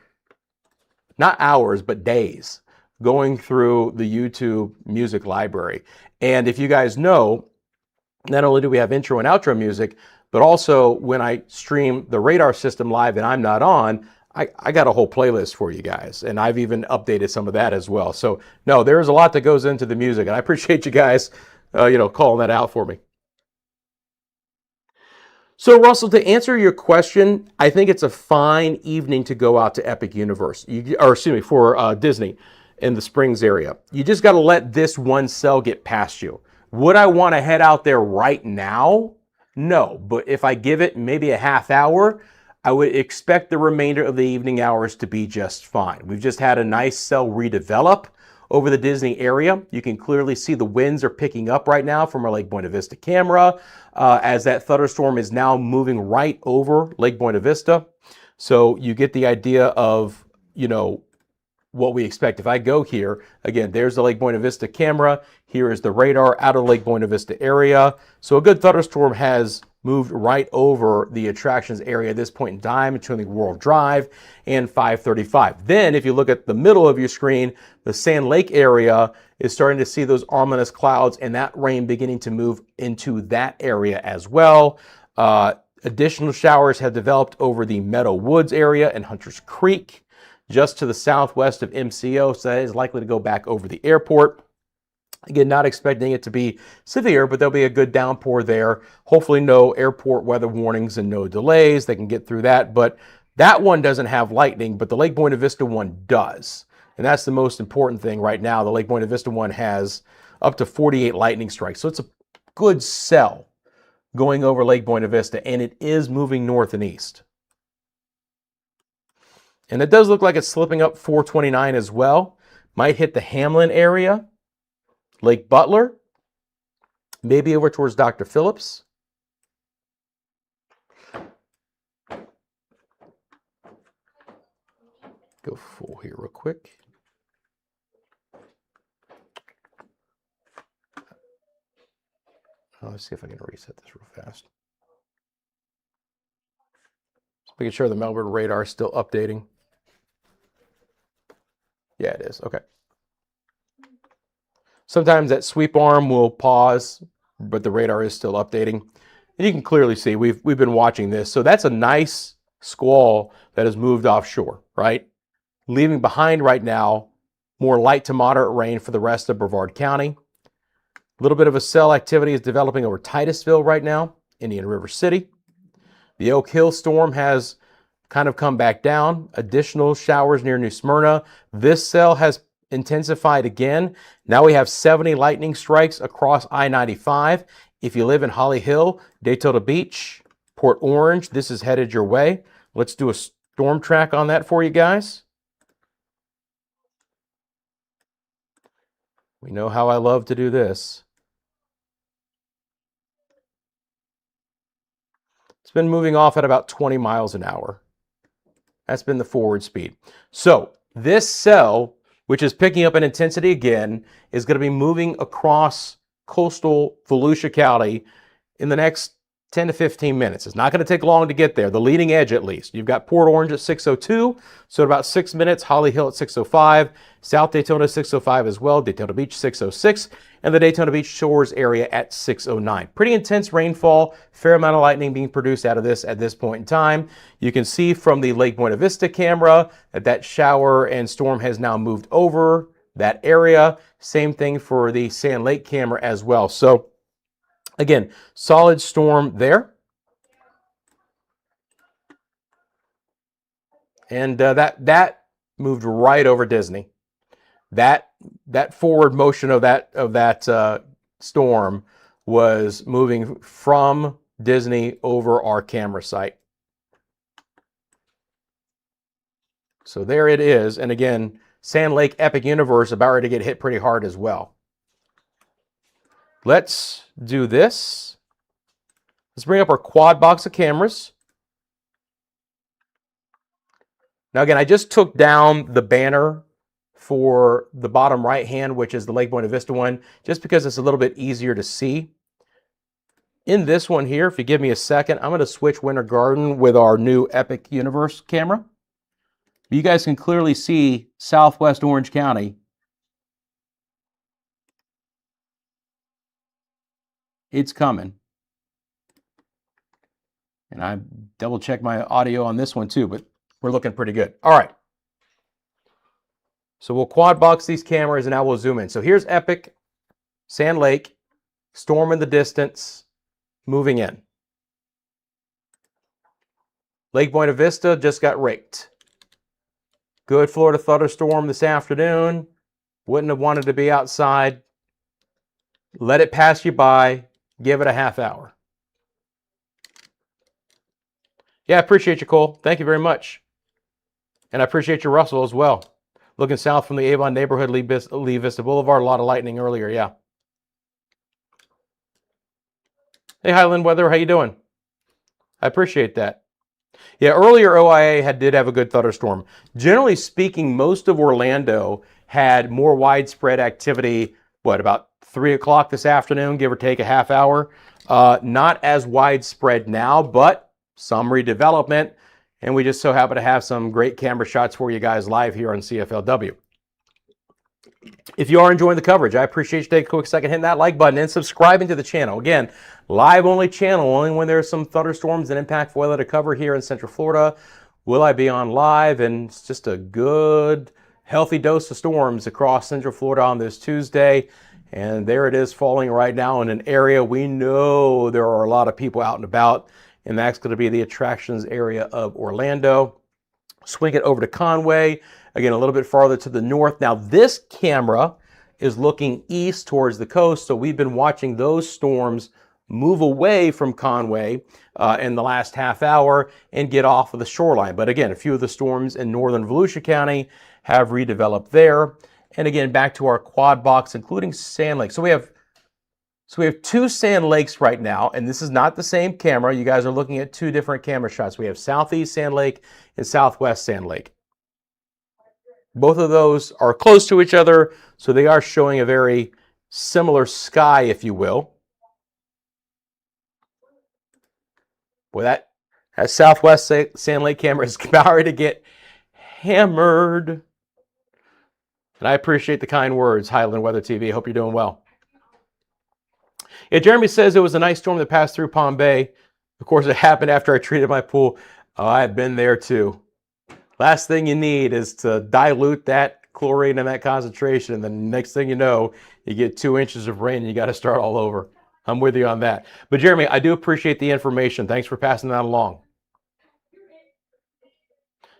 not hours, but days going through the YouTube music library. And if you guys know, not only do we have intro and outro music, but also when I stream the radar system live and I'm not on, I got a whole playlist for you guys. And I've even updated some of that as well. So no, there's a lot that goes into the music, and I appreciate you guys, you know, calling that out for me. So Russell, to answer your question, I think it's a fine evening to go out to Epic Universe, for Disney in the Springs area. You just got to let this one cell get past you. Would I want to head out there right now? No, but if I give it maybe a half hour, I would expect the remainder of the evening hours to be just fine. We've just had a nice cell redevelop over the Disney area. You can clearly see the winds are picking up right now from our Lake Buena Vista camera as that thunderstorm is now moving right over Lake Buena Vista. So you get the idea of, you know, what we expect. If I go here, again, there's the Lake Buena Vista camera. Here is the radar out of Lake Buena Vista area. So a good thunderstorm has moved right over the attractions area at this point in time between World Drive and 535. Then if you look at the middle of your screen, the Sand Lake area is starting to see those ominous clouds and that rain beginning to move into that area as well. Additional showers have developed over the Meadow Woods area and Hunters Creek, just to the southwest of MCO, so that is likely to go back over the airport. Again, not expecting it to be severe, but there'll be a good downpour there. Hopefully no airport weather warnings and no delays. They can get through that, but that one doesn't have lightning, but the Lake Buena Vista one does. And that's the most important thing right now. The Lake Buena Vista one has up to 48 lightning strikes, so it's a good cell going over Lake Buena Vista, and it is moving north and east. And it does look like it's slipping up 429 as well. Might hit the Hamlin area, Lake Butler, maybe over towards Dr. Phillips. Go full here real quick. Let's see if I can reset this real fast. Just making sure the Melbourne radar is still updating. Yeah, it is. Okay. Sometimes that sweep arm will pause, but the radar is still updating. And you can clearly see we've been watching this. So that's a nice squall that has moved offshore, right? Leaving behind right now more light to moderate rain for the rest of Brevard County. A little bit of a cell activity is developing over Titusville right now, Indian River City. The Oak Hill storm has kind of come back down. Additional showers near New Smyrna. This cell has intensified again. Now we have 70 lightning strikes across I-95. If you live in Holly Hill, Daytona Beach, Port Orange, this is headed your way. Let's do a storm track on that for you guys. We know how I love to do this. It's been moving off at about 20 miles an hour. That's been the forward speed. So this cell, which is picking up in intensity again, is going to be moving across coastal Volusia County in the next 10 to 15 minutes. It's not going to take long to get there, the leading edge at least. You've got Port Orange at 6:02, so in about 6 minutes, Holly Hill at 6:05, South Daytona 6:05 as well, Daytona Beach 6:06, and the Daytona Beach Shores area at 6:09. Pretty intense rainfall, fair amount of lightning being produced out of this at this point in time. You can see from the Lake Buena Vista camera that shower and storm has now moved over that area. Same thing for the Sand Lake camera as well. So again, solid storm there. And that moved right over Disney. That forward motion of that storm was moving from Disney over our camera site. So there it is. And again, Sand Lake Epic Universe about ready to get hit pretty hard as well. Let's do this. Let's bring up our quad box of cameras. Now again, I just took down the banner for the bottom right hand, which is the Lake Buena Vista one, just because it's a little bit easier to see. In this one here, if you give me a second, I'm going to switch Winter Garden with our new Epic Universe camera. You guys can clearly see southwest Orange County. It's coming. And I double checked my audio on this one too, but we're looking pretty good. All right. So we'll quad box these cameras and now we'll zoom in. So here's Epic, Sand Lake, storm in the distance, moving in. Lake Buena Vista just got raked. Good Florida thunderstorm this afternoon. Wouldn't have wanted to be outside. Let it pass you by. Give it a half hour. Yeah, I appreciate you, Cole. Thank you very much. And I appreciate you, Russell, as well. Looking south from the Avon neighborhood, Lee Vista Boulevard. A lot of lightning earlier, yeah. Hey, Highland Weather, how you doing? I appreciate that. Yeah, earlier OIA did have a good thunderstorm. Generally speaking, most of Orlando had more widespread activity, about 3 o'clock this afternoon, give or take a half hour. Not as widespread now, but some redevelopment. And we just so happen to have some great camera shots for you guys live here on CFLW. If you are enjoying the coverage, I appreciate you taking a quick second, hitting that like button and subscribing to the channel. Again, live only channel, only when there's some thunderstorms and impactful weather to cover here in Central Florida will I be on live. And it's just a good, healthy dose of storms across Central Florida on this Tuesday. And there it is falling right now in an area we know there are a lot of people out and about. And that's going to be the attractions area of Orlando. Swing it over to Conway. Again, a little bit farther to the north. Now, this camera is looking east towards the coast, so we've been watching those storms move away from Conway in the last half hour and get off of the shoreline. But again, a few of the storms in northern Volusia County have redeveloped there. And again, back to our quad box, including Sand Lake. So we have two Sand Lakes right now, and this is not the same camera. You guys are looking at two different camera shots. We have Southeast Sand Lake and Southwest Sand Lake. Both of those are close to each other, so they are showing a very similar sky, if you will. Boy, that Southwest Sand Lake camera is about ready to get hammered. And I appreciate the kind words, Highland Weather TV. Hope you're doing well. Yeah, Jeremy says it was a nice storm that passed through Palm Bay. Of course, it happened after I treated my pool. Oh, I've been there too. Last thing you need is to dilute that chlorine and that concentration, and then next thing you know, you get 2 inches of rain and you got to start all over. I'm with you on that. But Jeremy, I do appreciate the information. Thanks for passing that along.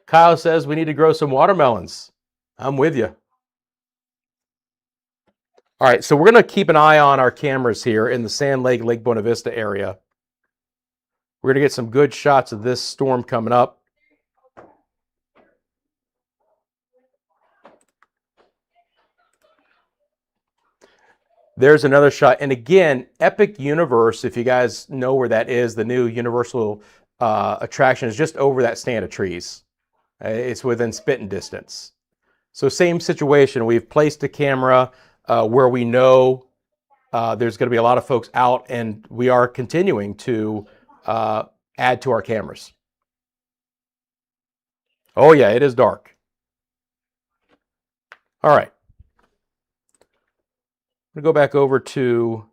Kyle says we need to grow some watermelons. I'm with you. All right, so we're going to keep an eye on our cameras here in the Sand Lake, Lake Buena Vista area. We're going to get some good shots of this storm coming up. There's another shot. And again, Epic Universe, if you guys know where that is, the new Universal attraction is just over that stand of trees. It's within spitting distance. So same situation. We've placed a camera where we know there's going to be a lot of folks out, and we are continuing to add to our cameras. Oh yeah, it is dark. All right. I'm going to go back over to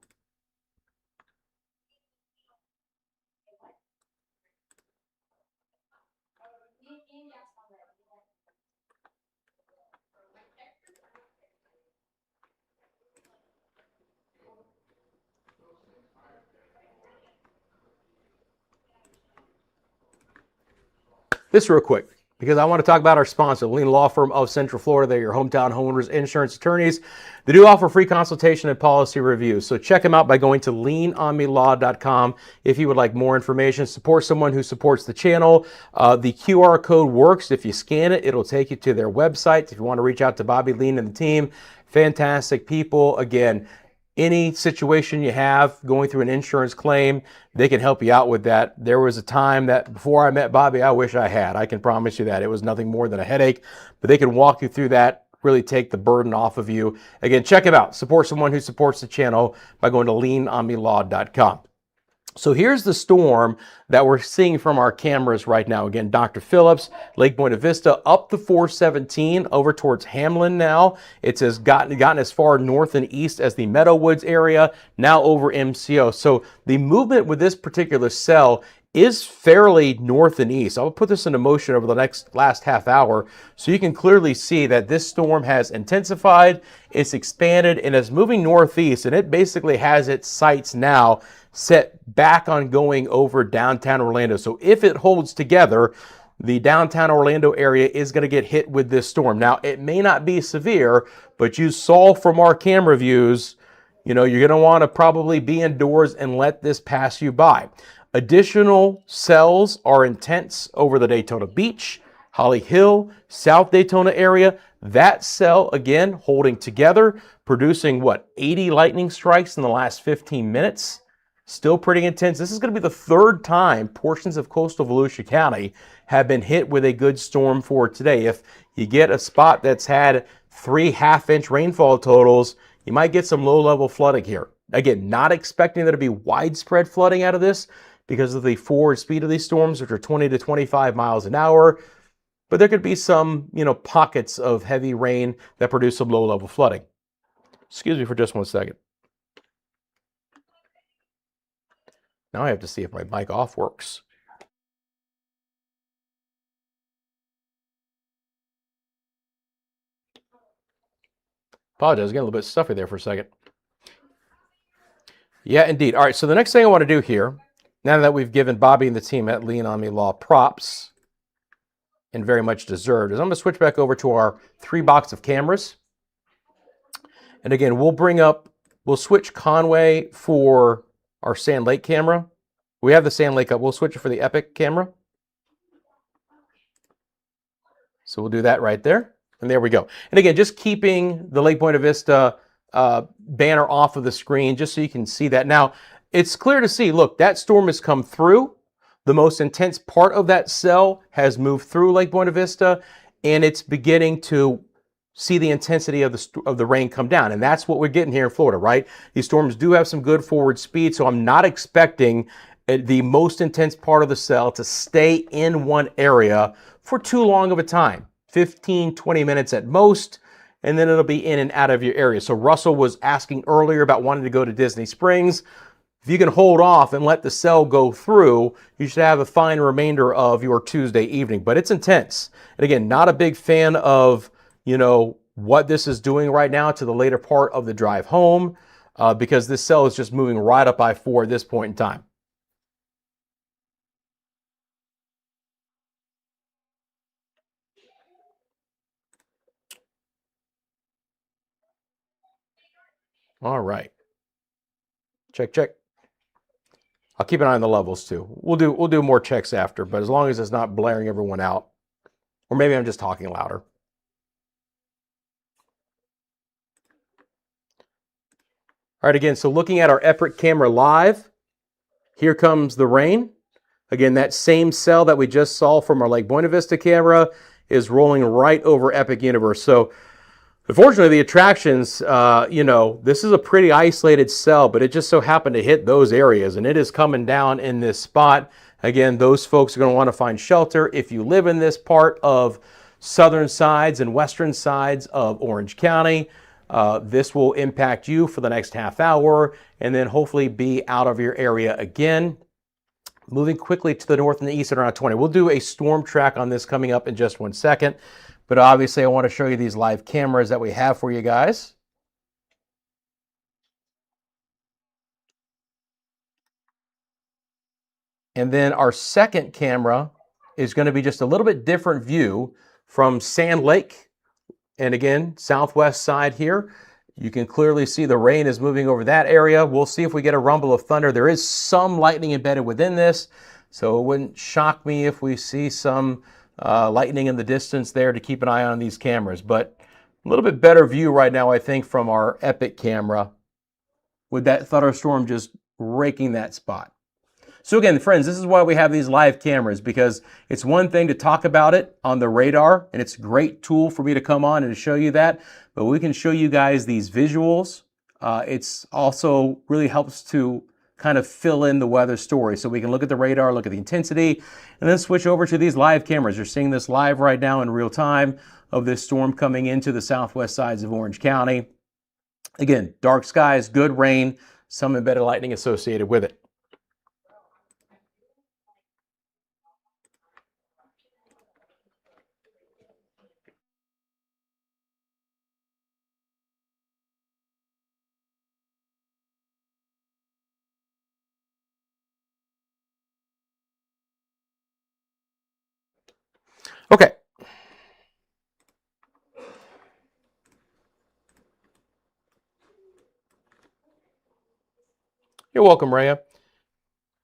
this real quick, because I want to talk about our sponsor, the Lean Law Firm of Central Florida. They're your hometown homeowners insurance attorneys. They do offer free consultation and policy reviews. So check them out by going to leanonmelaw.com if you would like more information. Support someone who supports the channel. The QR code works. If you scan it, it'll take you to their website. If you want to reach out to Bobby, Lean, and the team, fantastic people. Again, any situation you have going through an insurance claim, they can help you out with that. There was a time that before I met Bobby, I wish I had. I can promise you that. It was nothing more than a headache, but they can walk you through that, really take the burden off of you. Again, check it out. Support someone who supports the channel by going to leanonmelaw.com. So here's the storm that we're seeing from our cameras right now. Again, Dr. Phillips, Lake Buena Vista, up to 417, over towards Hamlin now. It's gotten as far north and east as the Meadowwoods area, now over MCO. So the movement with this particular cell is fairly north and east. I'll put this into motion over the last half hour so you can clearly see that this storm has intensified, it's expanded, and is moving northeast, and it basically has its sights now set back on going over downtown Orlando. So if it holds together, the downtown Orlando area is going to get hit with this storm. Now, it may not be severe, but you saw from our camera views, you know, you're going to want to probably be indoors and let this pass you by. Additional cells are intense over the Daytona Beach, Holly Hill, South Daytona area. That cell, again, holding together, producing, 80 lightning strikes in the last 15 minutes. Still pretty intense. This is going to be the third time portions of coastal Volusia County have been hit with a good storm for today. If you get a spot that's had 3 half-inch rainfall totals, you might get some low-level flooding here. Again, not expecting there to be widespread flooding out of this because of the forward speed of these storms, which are 20 to 25 miles an hour. But there could be some, pockets of heavy rain that produce some low-level flooding. Excuse me for just one second. Now I have to see if my mic off works. Apologize, getting a little bit stuffy there for a second. Yeah, indeed. All right, so the next thing I want to do here, now that we've given Bobby and the team at Lean On Me Law props, and very much deserved, is I'm going to switch back over to our 3 box of cameras. And again, we'll switch Conway for our Sand Lake camera. We have the Sand Lake up. We'll switch it for the Epic camera. So we'll do that right there. And there we go. And again, just keeping the Lake Buena Vista banner off of the screen just so you can see that. Now, it's clear to see, look, that storm has come through. The most intense part of that cell has moved through Lake Buena Vista, and it's beginning to see the intensity of the rain come down. And that's what we're getting here in Florida, right? These storms do have some good forward speed, so I'm not expecting the most intense part of the cell to stay in one area for too long of a time, 15, 20 minutes at most, and then it'll be in and out of your area. So Russell was asking earlier about wanting to go to Disney Springs. If you can hold off and let the cell go through, you should have a fine remainder of your Tuesday evening. But it's intense. And again, not a big fan of, what this is doing right now to the later part of the drive home, because this cell is just moving right up I-4 at this point in time. All right. Check, check. I'll keep an eye on the levels too. We'll do more checks after, but as long as it's not blaring everyone out, or maybe I'm just talking louder. All right, again, so looking at our Epic camera live, here comes the rain. Again, that same cell that we just saw from our Lake Buena Vista camera is rolling right over Epic Universe. So unfortunately, the attractions, this is a pretty isolated cell, but it just so happened to hit those areas, and it is coming down in this spot. Again, those folks are going to want to find shelter. If you live in this part of southern sides and western sides of Orange County, this will impact you for the next half hour, and then hopefully be out of your area again. Moving quickly to the north and the east at around 20. We'll do a storm track on this coming up in just one second. But obviously, I want to show you these live cameras that we have for you guys. And then our second camera is going to be just a little bit different view from Sand Lake. And again, southwest side here. You can clearly see the rain is moving over that area. We'll see if we get a rumble of thunder. There is some lightning embedded within this, so it wouldn't shock me if we see some lightning in the distance there to keep an eye on these cameras. But a little bit better view right now, I think, from our Epic camera with that thunderstorm just raking that spot. So again, friends, this is why we have these live cameras, because it's one thing to talk about it on the radar, and it's a great tool for me to come on and to show you that, but we can show you guys these visuals. It's also really helps to kind of fill in the weather story. So we can look at the radar, look at the intensity, and then switch over to these live cameras. You're seeing this live right now in real time of this storm coming into the southwest sides of Orange County. Again, dark skies, good rain, some embedded lightning associated with it. Okay. You're welcome, Rhea.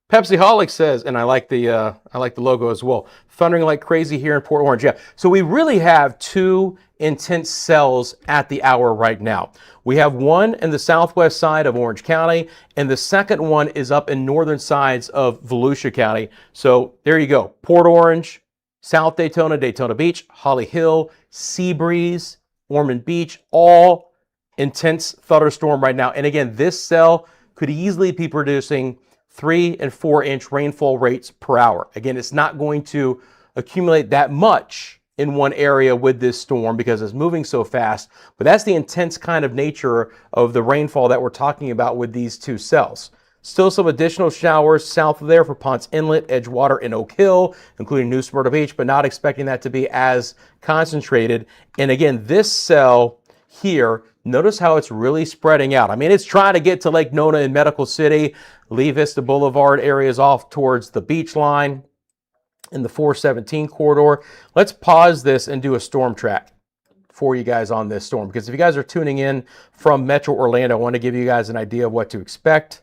Pepsi Holic says, and I like the logo as well. Thundering like crazy here in Port Orange. Yeah. So we really have two intense cells at the hour right now. We have one in the southwest side of Orange County, and the second one is up in northern sides of Volusia County. So there you go. Port Orange, South Daytona, Daytona Beach, Holly Hill, Seabreeze, Ormond Beach, all intense thunderstorm right now. And again, this cell could easily be producing 3 and 4 inch rainfall rates per hour. Again, it's not going to accumulate that much in one area with this storm because it's moving so fast, but that's the intense kind of nature of the rainfall that we're talking about with these two cells. Still some additional showers south of there for Ponce Inlet, Edgewater, and Oak Hill, including New Smyrna Beach, but not expecting that to be as concentrated. And again, this cell here, notice how it's really spreading out. I mean, it's trying to get to Lake Nona and Medical City, Lee Vista Boulevard areas off towards the beach line in the 417 corridor. Let's pause this and do a storm track for you guys on this storm, because if you guys are tuning in from Metro Orlando, I want to give you guys an idea of what to expect.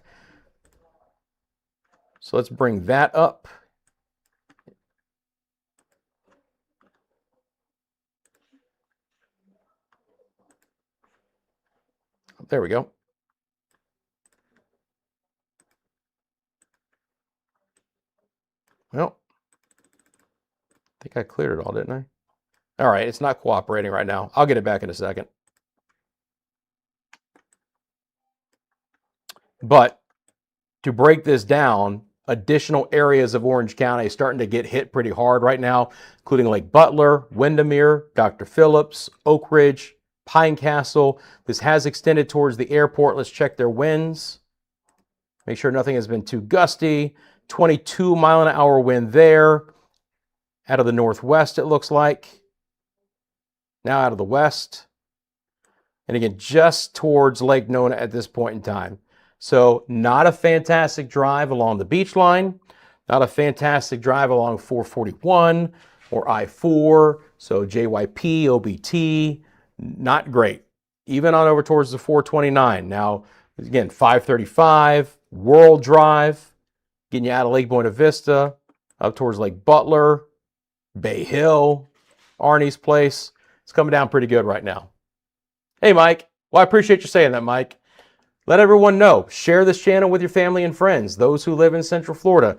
So let's bring that up. There we go. Well, I think I cleared it all, didn't I? All right, it's not cooperating right now. I'll get it back in a second. But to break this down, additional areas of Orange County starting to get hit pretty hard right now, including Lake Butler, Windermere, Dr. Phillips, Oak Ridge, Pine Castle. This has extended towards the airport. Let's check their winds. Make sure nothing has been too gusty. 22-mile-an-hour wind there. Out of the northwest, it looks like. Now out of the west. And again, just towards Lake Nona at this point in time. So not a fantastic drive along the beach line, not a fantastic drive along 441 or I-4, so JYP, OBT, not great. Even on over towards the 429. Now, again, 535, World Drive, getting you out of Lake Buena Vista, up towards Lake Butler, Bay Hill, Arnie's Place. It's coming down pretty good right now. Hey, Mike. Well, I appreciate you saying that, Mike. Let everyone know. Share this channel with your family and friends, those who live in Central Florida.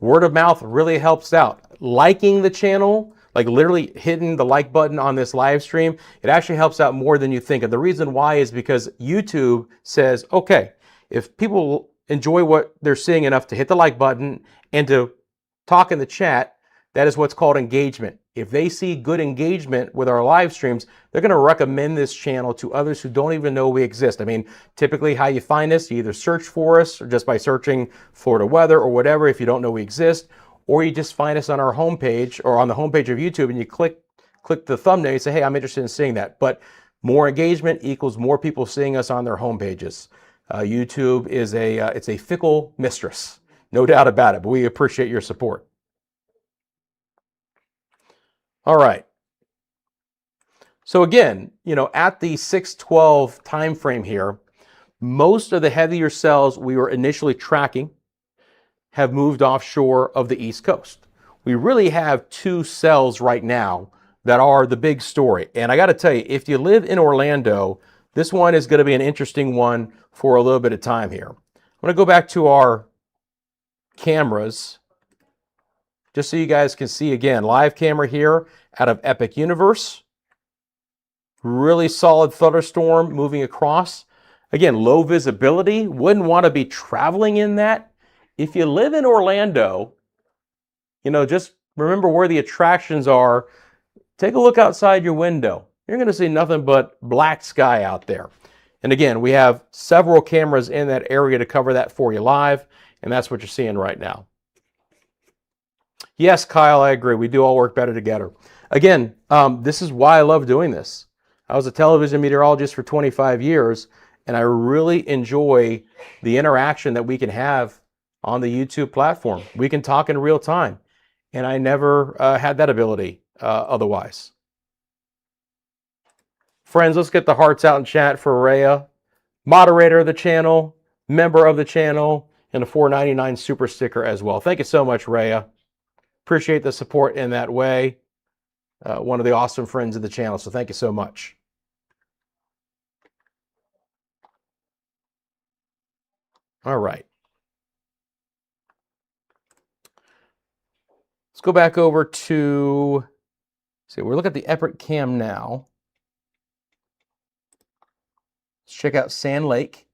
Word of mouth really helps out. Liking the channel, like literally hitting the like button on this live stream, it actually helps out more than you think. And the reason why is because YouTube says, okay, if people enjoy what they're seeing enough to hit the like button and to talk in the chat, that is what's called engagement. If they see good engagement with our live streams, they're going to recommend this channel to others who don't even know we exist. I mean, typically how you find us, you either search for us or just by searching Florida weather or whatever if you don't know we exist, or you just find us on our homepage or on the homepage of YouTube and you click the thumbnail and say, hey, I'm interested in seeing that. But more engagement equals more people seeing us on their homepages. YouTube is it's a fickle mistress, no doubt about it, but we appreciate your support. All right. So again, at the 6/12 time frame here, most of the heavier cells we were initially tracking have moved offshore of the East Coast. We really have two cells right now that are the big story. And I got to tell you, if you live in Orlando, this one is going to be an interesting one for a little bit of time here. I'm going to go back to our cameras just so you guys can see again. Live camera here out of Epic Universe. Really solid thunderstorm moving across. Again, low visibility. Wouldn't want to be traveling in that. If you live in Orlando, just remember where the attractions are. Take a look outside your window. You're going to see nothing but black sky out there. And again, we have several cameras in that area to cover that for you live, and that's what you're seeing right now. Yes, Kyle, I agree. We do all work better together. Again, this is why I love doing this. I was a television meteorologist for 25 years, and I really enjoy the interaction that we can have on the YouTube platform. We can talk in real time, and I never had that ability otherwise. Friends, let's get the hearts out in chat for Rhea, moderator of the channel, member of the channel, and a $4.99 super sticker as well. Thank you so much, Rhea. Appreciate the support in that way. One of the awesome friends of the channel, so thank you so much. All right. Let's go back over to, see, we're looking at the Epic Cam now. Let's check out Sand Lake.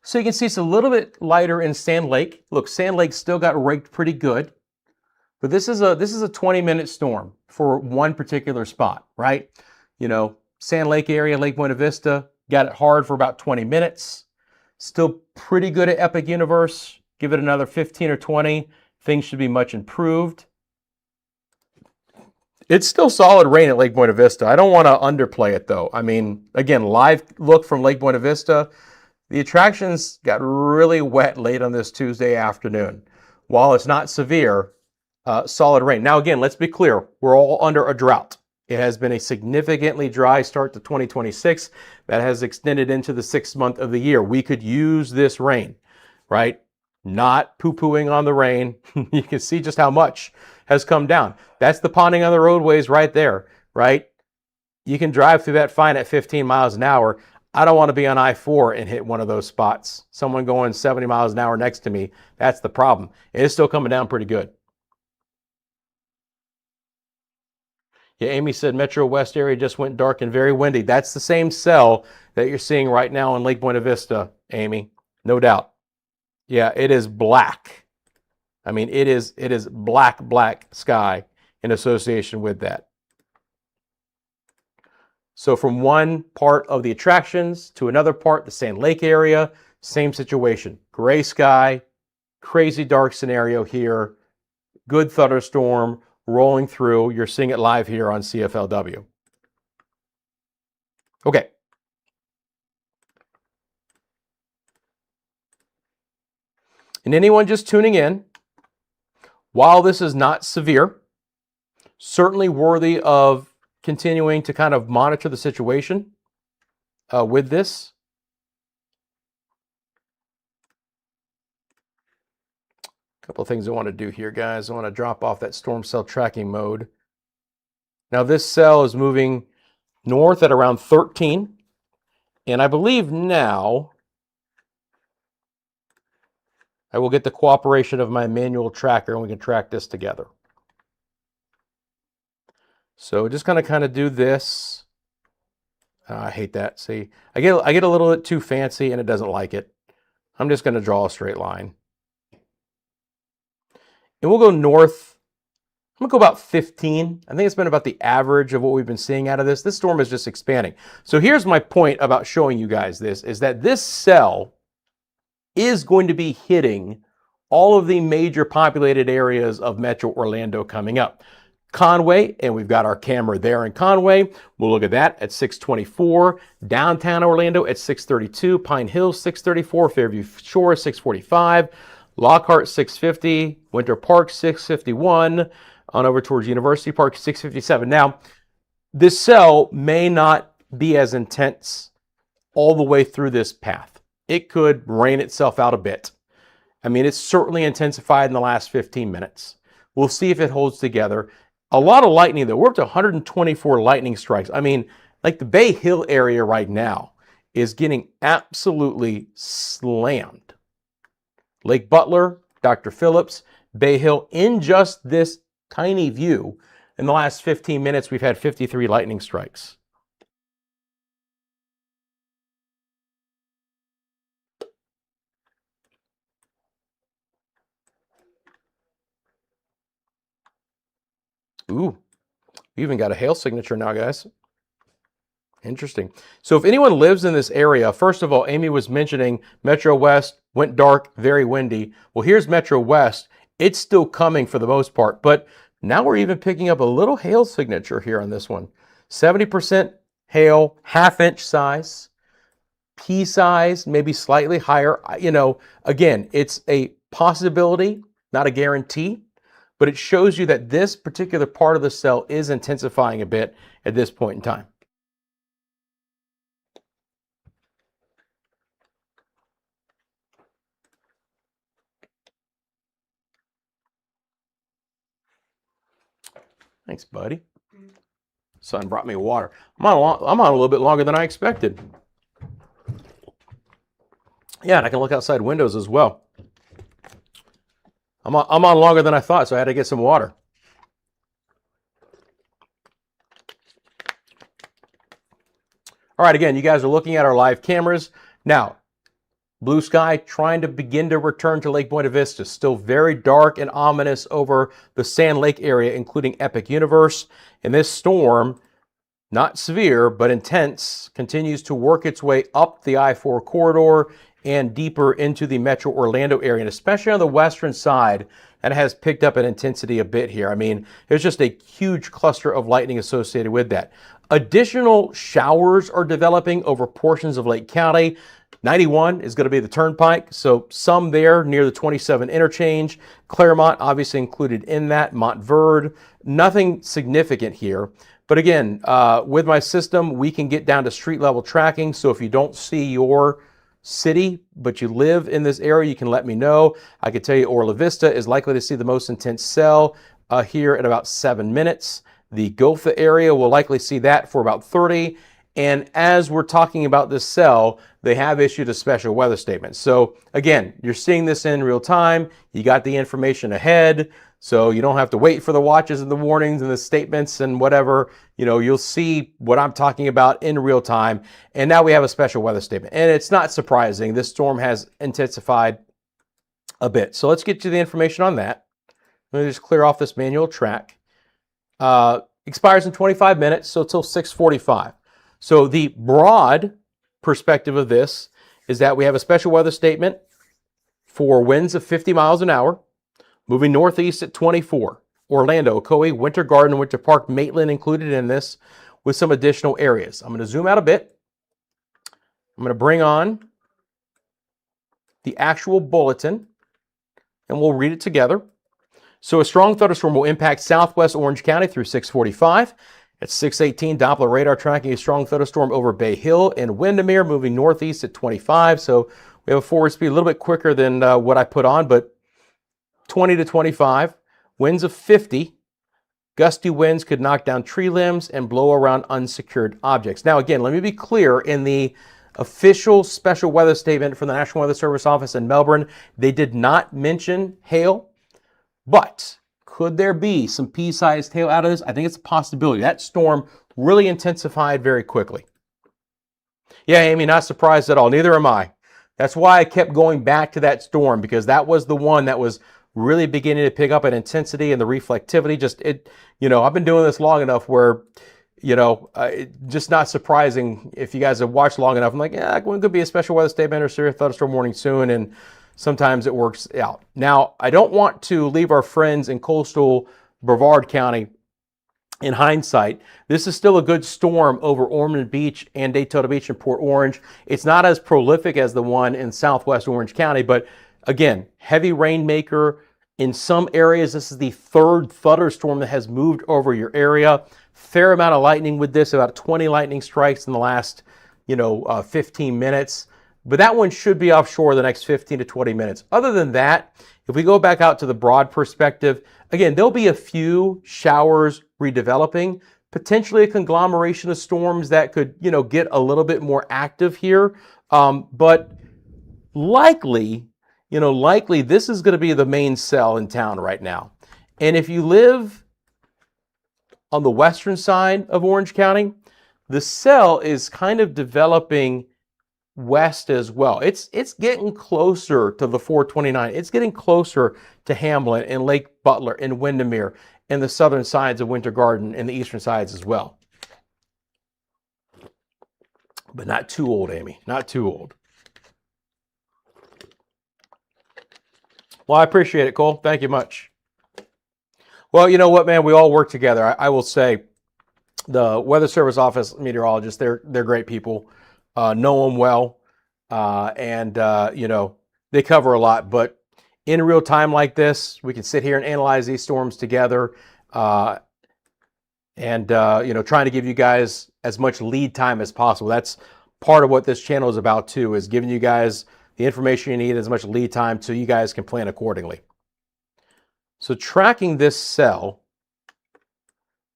So you can see it's a little bit lighter in Sand Lake. Look, Sand Lake still got raked pretty good, but this is a 20-minute storm for one particular spot, right? You know, Sand Lake area, Lake Buena Vista, got it hard for about 20 minutes. Still pretty good at Epic Universe. Give it another 15 or 20. Things should be much improved. It's still solid rain at Lake Buena Vista. I don't want to underplay it though. I mean, again, live look from Lake Buena Vista. The attractions got really wet late on this Tuesday afternoon. While it's not severe, solid rain. Now again, let's be clear. We're all under a drought. It has been a significantly dry start to 2026 that has extended into the 6th month of the year. We could use this rain, right? Not poo-pooing on the rain. You can see just how much has come down. That's the ponding on the roadways right there, right? You can drive through that fine at 15 miles an hour. I don't want to be on I-4 and hit one of those spots. Someone going 70 miles an hour next to me, that's the problem. It is still coming down pretty good. Yeah, Amy said Metro West area just went dark and very windy. That's the same cell that you're seeing right now in Lake Buena Vista, Amy. No doubt. Yeah, it is black. I mean, it is black sky in association with that. So from one part of the attractions to another part, the Sand Lake area, same situation. Gray sky, crazy dark scenario here, good thunderstorm rolling through. You're seeing it live here on CFLW. Okay. And anyone just tuning in, while this is not severe, certainly worthy of continuing to kind of monitor the situation with this. A couple of things I want to do here, guys. I want to drop off that storm cell tracking mode. Now this cell is moving north at around 13. And I believe now I will get the cooperation of my manual tracker and we can track this together. So just gonna kind of do this. I hate that. See, I get a little bit too fancy and it doesn't like it. I'm just gonna draw a straight line. And we'll go north. I'm gonna go about 15. I think it's been about the average of what we've been seeing out of this. This storm is just expanding. So here's my point about showing you guys this, is that this cell is going to be hitting all of the major populated areas of Metro Orlando coming up. Conway, and we've got our camera there in Conway. We'll look at that at 624. Downtown Orlando at 632. Pine Hills 634. Fairview Shore 645. Lockhart 650. Winter Park 651. On over towards University Park 657. Now, this cell may not be as intense all the way through this path. It could rain itself out a bit. I mean, it's certainly intensified in the last 15 minutes. We'll see if it holds together. A lot of lightning, though. We're up to 124 lightning strikes. I mean, like the Bay Hill area right now is getting absolutely slammed. Lake Butler, Dr. Phillips, Bay Hill, in just this tiny view, in the last 15 minutes, we've had 53 lightning strikes. Ooh, we even got a hail signature now, guys. Interesting. So if anyone lives in this area, first of all, Amy was mentioning Metro West went dark, very windy. Well, here's Metro West. It's still coming for the most part, but now we're even picking up a little hail signature here on this one. 70% hail, half-inch size, pea size, maybe slightly higher. You know, again, it's a possibility, not a guarantee, but it shows you that this particular part of the cell is intensifying a bit at this point in time. Thanks, buddy. Son brought me water. I'm on a little bit longer than I expected. Yeah, and I can look outside windows as well. I'm on longer than I thought, so I had to get some water. All right, again, you guys are looking at our live cameras. Now, Blue sky trying to begin to return to Lake Buena Vista. Still very dark and ominous over the Sand Lake area, including Epic Universe. And this storm, not severe, but intense, continues to work its way up the I-4 corridor and deeper into the Metro Orlando area, and especially on the western side, that has picked up in intensity a bit here. I mean, there's just a huge cluster of lightning associated with that. Additional showers are developing over portions of Lake County. 91 is going to be the turnpike, so some there near the 27 interchange. Claremont obviously included in that, Montverde. Nothing significant here. But again, with my system, we can get down to street level tracking. So if you don't see your city, but you live in this area, you can let me know. I can tell you Orla Vista is likely to see the most intense cell here in about 7 minutes. The Gotha area will likely see that for about 30. And as we're talking about this cell, they have issued a special weather statement. So again, you're seeing this in real time. You got the information ahead. So you don't have to wait for the watches and the warnings and the statements and whatever. You know, you'll see what I'm talking about in real time. And now we have a special weather statement. And it's not surprising. This storm has intensified a bit. So let's get to the information on that. Let me just clear off this manual track. Expires in 25 minutes, so till 6:45. So the broad perspective of this is that we have a special weather statement for winds of 50 miles an hour, moving northeast at 24. Orlando, Ocoee, Winter Garden, Winter Park, Maitland included in this with some additional areas. I'm going to zoom out a bit. I'm going to bring on the actual bulletin and we'll read it together. So a strong thunderstorm will impact southwest Orange County through 6:45. At 6:18, Doppler radar tracking a strong thunderstorm over Bay Hill and Windermere, moving northeast at 25. So we have a forward speed a little bit quicker than what I put on, but 20 to 25. Winds of 50. Gusty winds could knock down tree limbs and blow around unsecured objects. Now, again, let me be clear. In the official special weather statement from the National Weather Service office in Melbourne, they did not mention hail, but could there be some pea-sized hail out of this? I think it's a possibility. That storm really intensified very quickly. Yeah, Amy, not surprised at all. Neither am I. That's why I kept going back to that storm, because that was the one that was really beginning to pick up in intensity and the reflectivity. I've been doing this long enough where, just not surprising if you guys have watched long enough. I'm like, yeah, it could be a special weather statement or severe thunderstorm warning soon, and sometimes it works out. Now, I don't want to leave our friends in coastal Brevard County in hindsight. This is still a good storm over Ormond Beach and Daytona Beach and Port Orange. It's not as prolific as the one in southwest Orange County, but again, heavy rainmaker. In some areas, this is the third thunderstorm that has moved over your area. Fair amount of lightning with this, about 20 lightning strikes in the last, 15 minutes. But that one should be offshore the next 15 to 20 minutes. Other than that, if we go back out to the broad perspective, again, there'll be a few showers redeveloping, potentially a conglomeration of storms that could, get a little bit more active here. But likely this is going to be the main cell in town right now. And if you live on the western side of Orange County, the cell is kind of developing west as well. It's getting closer to the 429. It's getting closer to Hamlin and Lake Butler and Windermere and the southern sides of Winter Garden and the eastern sides as well. But not too old, Amy. Not too old. Well, I appreciate it, Cole. Thank you much. Well, you know what, man? We all work together. I will say the Weather Service office meteorologists, they're great people. Know them well, and they cover a lot. But in real time like this, we can sit here and analyze these storms together, trying to give you guys as much lead time as possible. That's part of what this channel is about too, is giving you guys the information you need, as much lead time, so you guys can plan accordingly. So tracking this cell.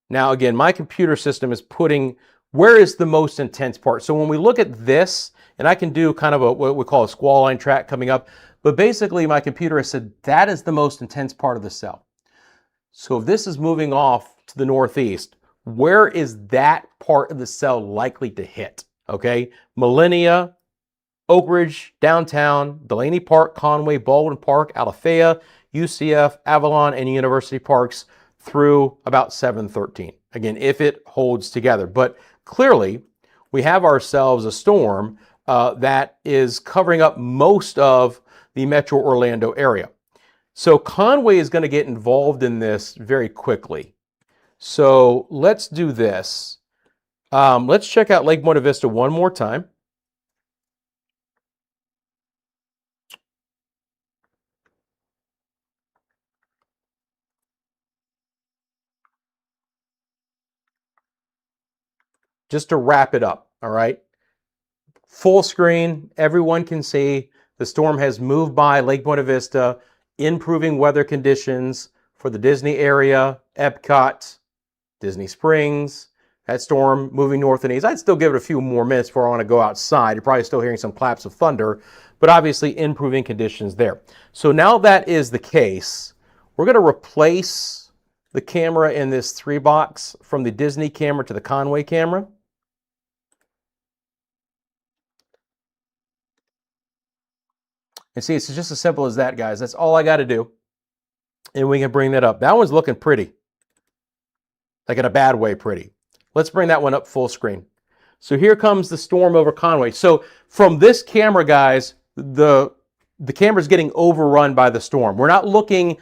Now, again, my computer system is putting where is the most intense part. So when we look at this, and I can do kind of what we call a squall line track coming up, but basically my computer has said that is the most intense part of the cell. So if this is moving off to the northeast, where is that part of the cell likely to hit? Okay, Millennia, Oak Ridge, downtown, Delaney Park, Conway, Baldwin Park, Alafaya, UCF, Avalon, and University Parks through about 7:13. Again, if it holds together. But clearly, we have ourselves a storm that is covering up most of the Metro Orlando area. So Conway is going to get involved in this very quickly. So let's do this. Let's check out Lake Buena Vista one more time. Just to wrap it up, all right? Full screen, everyone can see the storm has moved by Lake Buena Vista, improving weather conditions for the Disney area, Epcot, Disney Springs. That storm moving north and east. I'd still give it a few more minutes before I want to go outside. You're probably still hearing some claps of thunder, but obviously improving conditions there. So now that is the case, we're going to replace the camera in this 3-box from the Disney camera to the Conway camera. And see, it's just as simple as that, guys. That's all I got to do. And we can bring that up. That one's looking pretty. Like in a bad way, pretty. Let's bring that one up full screen. So here comes the storm over Conway. So from this camera, guys, the camera's getting overrun by the storm. We're not looking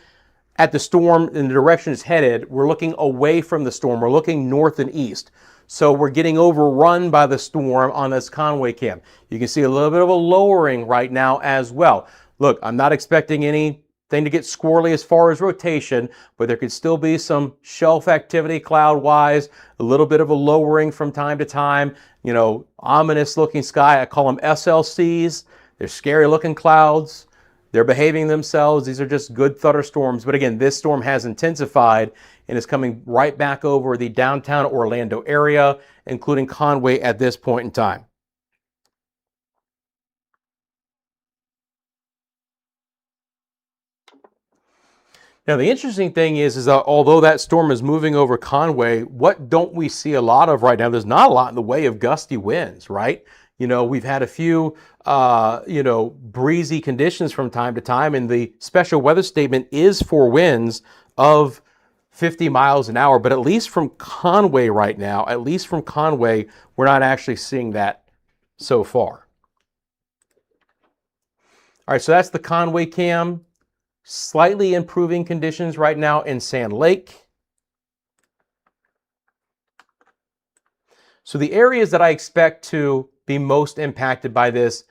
at the storm in the direction it's headed. We're looking away from the storm. We're looking north and east. So we're getting overrun by the storm on this Conway cam. You can see a little bit of a lowering right now as well. Look, I'm not expecting anything to get squirrely as far as rotation, but there could still be some shelf activity cloud-wise, a little bit of a lowering from time to time. You know, ominous looking sky. I call them SLCs. They're scary looking clouds. They're behaving themselves. These are just good thunderstorms. But again, this storm has intensified and is coming right back over the downtown Orlando area, including Conway at this point in time. Now, the interesting thing is that although that storm is moving over Conway, what don't we see a lot of right now? There's not a lot in the way of gusty winds, right? You know, we've had a few, breezy conditions from time to time, and the special weather statement is for winds of 50 miles an hour. But at least from Conway right now, we're not actually seeing that so far. All right, so that's the Conway cam. Slightly improving conditions right now in Sand Lake. So the areas that I expect to be most impacted by this: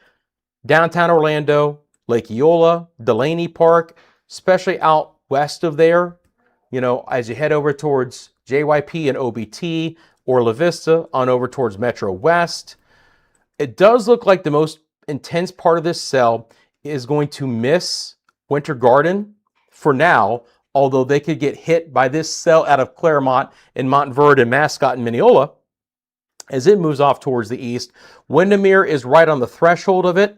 downtown Orlando, Lake Eola, Delaney Park, especially out west of there, you know, as you head over towards JYP and OBT or La Vista on over towards Metro West. It does look like the most intense part of this cell is going to miss Winter Garden for now, although they could get hit by this cell out of Claremont and Montverde and Mascot and Mineola as it moves off towards the east. Windermere is right on the threshold of it.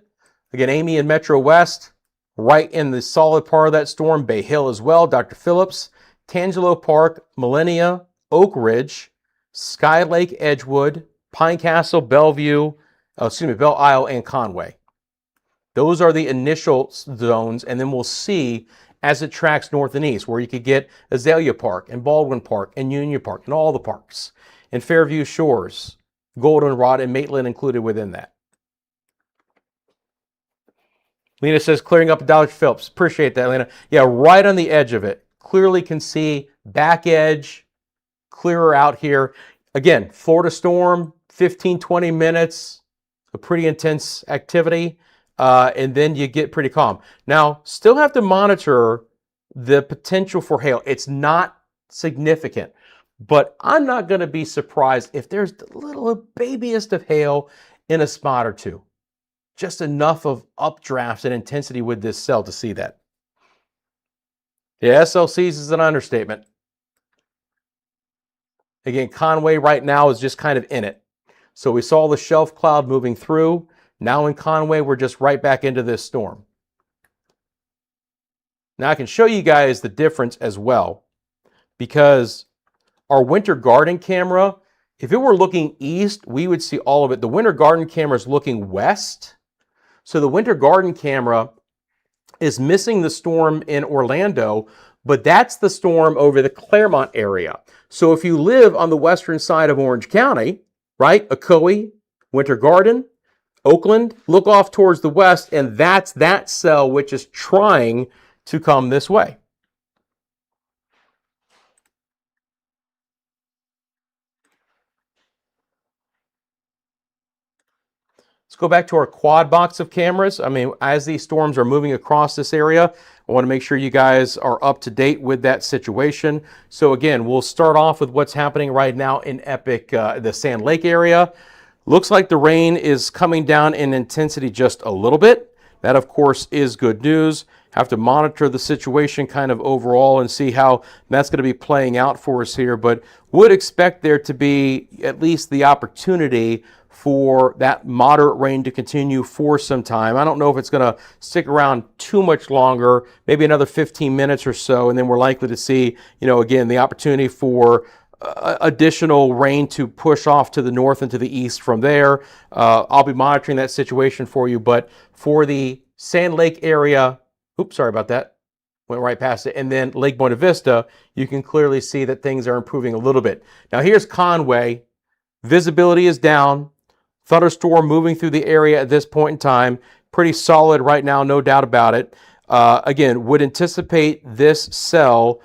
Again, Amy and Metro West, right in the solid part of that storm. Bay Hill as well, Dr. Phillips, Tangelo Park, Millennia, Oak Ridge, Sky Lake, Edgewood, Pine Castle, Belle Isle, and Conway. Those are the initial zones, and then we'll see as it tracks north and east, where you could get Azalea Park and Baldwin Park and Union Park and all the parks, and Fairview Shores, Goldenrod, and Maitland included within that. Lena says, clearing up at Dr. Phillips. Appreciate that, Lena. Yeah, right on the edge of it. Clearly can see back edge, clearer out here. Again, Florida storm, 15, 20 minutes, a pretty intense activity. And then you get pretty calm. Now, still have to monitor the potential for hail. It's not significant, but I'm not going to be surprised if there's the little babiest of hail in a spot or two. Just enough of updrafts and intensity with this cell to see that. Yeah, SLCs is an understatement. Again, Conway right now is just kind of in it. So we saw the shelf cloud moving through. Now in Conway, we're just right back into this storm. Now I can show you guys the difference as well, because our Winter Garden camera, if it were looking east, we would see all of it. The Winter Garden camera is looking west, So the Winter Garden camera is missing the storm in Orlando, but that's the storm over the Claremont area. So if you live on the western side of Orange County, right, Ocoee, Winter Garden, Oakland, look off towards the west, and that's that cell which is trying to come this way. Let's go back to our quad box of cameras. I mean, as these storms are moving across this area, I want to make sure you guys are up to date with that situation. So again, we'll start off with what's happening right now in Epic, the Sand Lake area. Looks like the rain is coming down in intensity just a little bit. That, of course, is good news. Have to monitor the situation kind of overall and see how that's going to be playing out for us here, but would expect there to be at least the opportunity for that moderate rain to continue for some time. I don't know if it's going to stick around too much longer, maybe another 15 minutes or so, and then we're likely to see, again, the opportunity for additional rain to push off to the north and to the east from there. I'll be monitoring that situation for you, but for the Sand Lake area, oops, sorry about that, went right past it, and then Lake Buena Vista, you can clearly see that things are improving a little bit. Now here's Conway. Visibility is down. Thunderstorm moving through the area at this point in time. Pretty solid right now, no doubt about it. Again, would anticipate this cell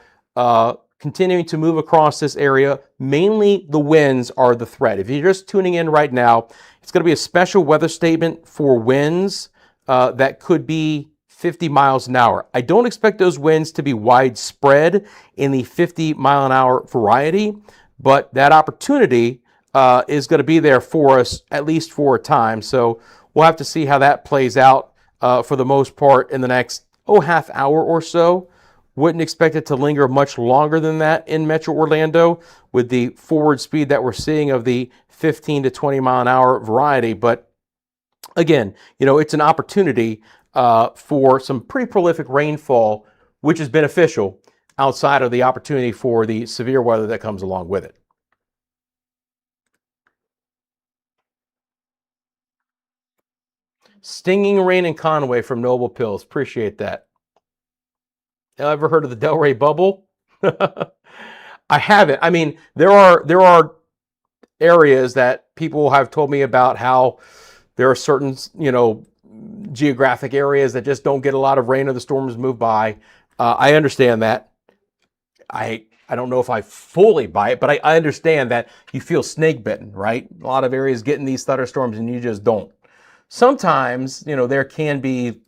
continuing to move across this area. Mainly the winds are the threat. If you're just tuning in right now, it's going to be a special weather statement for winds that could be 50 miles an hour. I don't expect those winds to be widespread in the 50 mile an hour variety, but that opportunity is going to be there for us, at least for a time. So we'll have to see how that plays out for the most part in the next, half hour or so. Wouldn't expect it to linger much longer than that in Metro Orlando with the forward speed that we're seeing of the 15 to 20 mile an hour variety. But again, it's an opportunity for some pretty prolific rainfall, which is beneficial outside of the opportunity for the severe weather that comes along with it. Stinging rain in Conway from Noble Pills. Appreciate that. Ever heard of the Delray bubble? I haven't. I mean, there are areas that people have told me about how there are certain, geographic areas that just don't get a lot of rain or the storms move by. I understand that. I don't know if I fully buy it, but I understand that you feel snake bitten, right? A lot of areas getting these thunderstorms and you just don't. Sometimes, there can be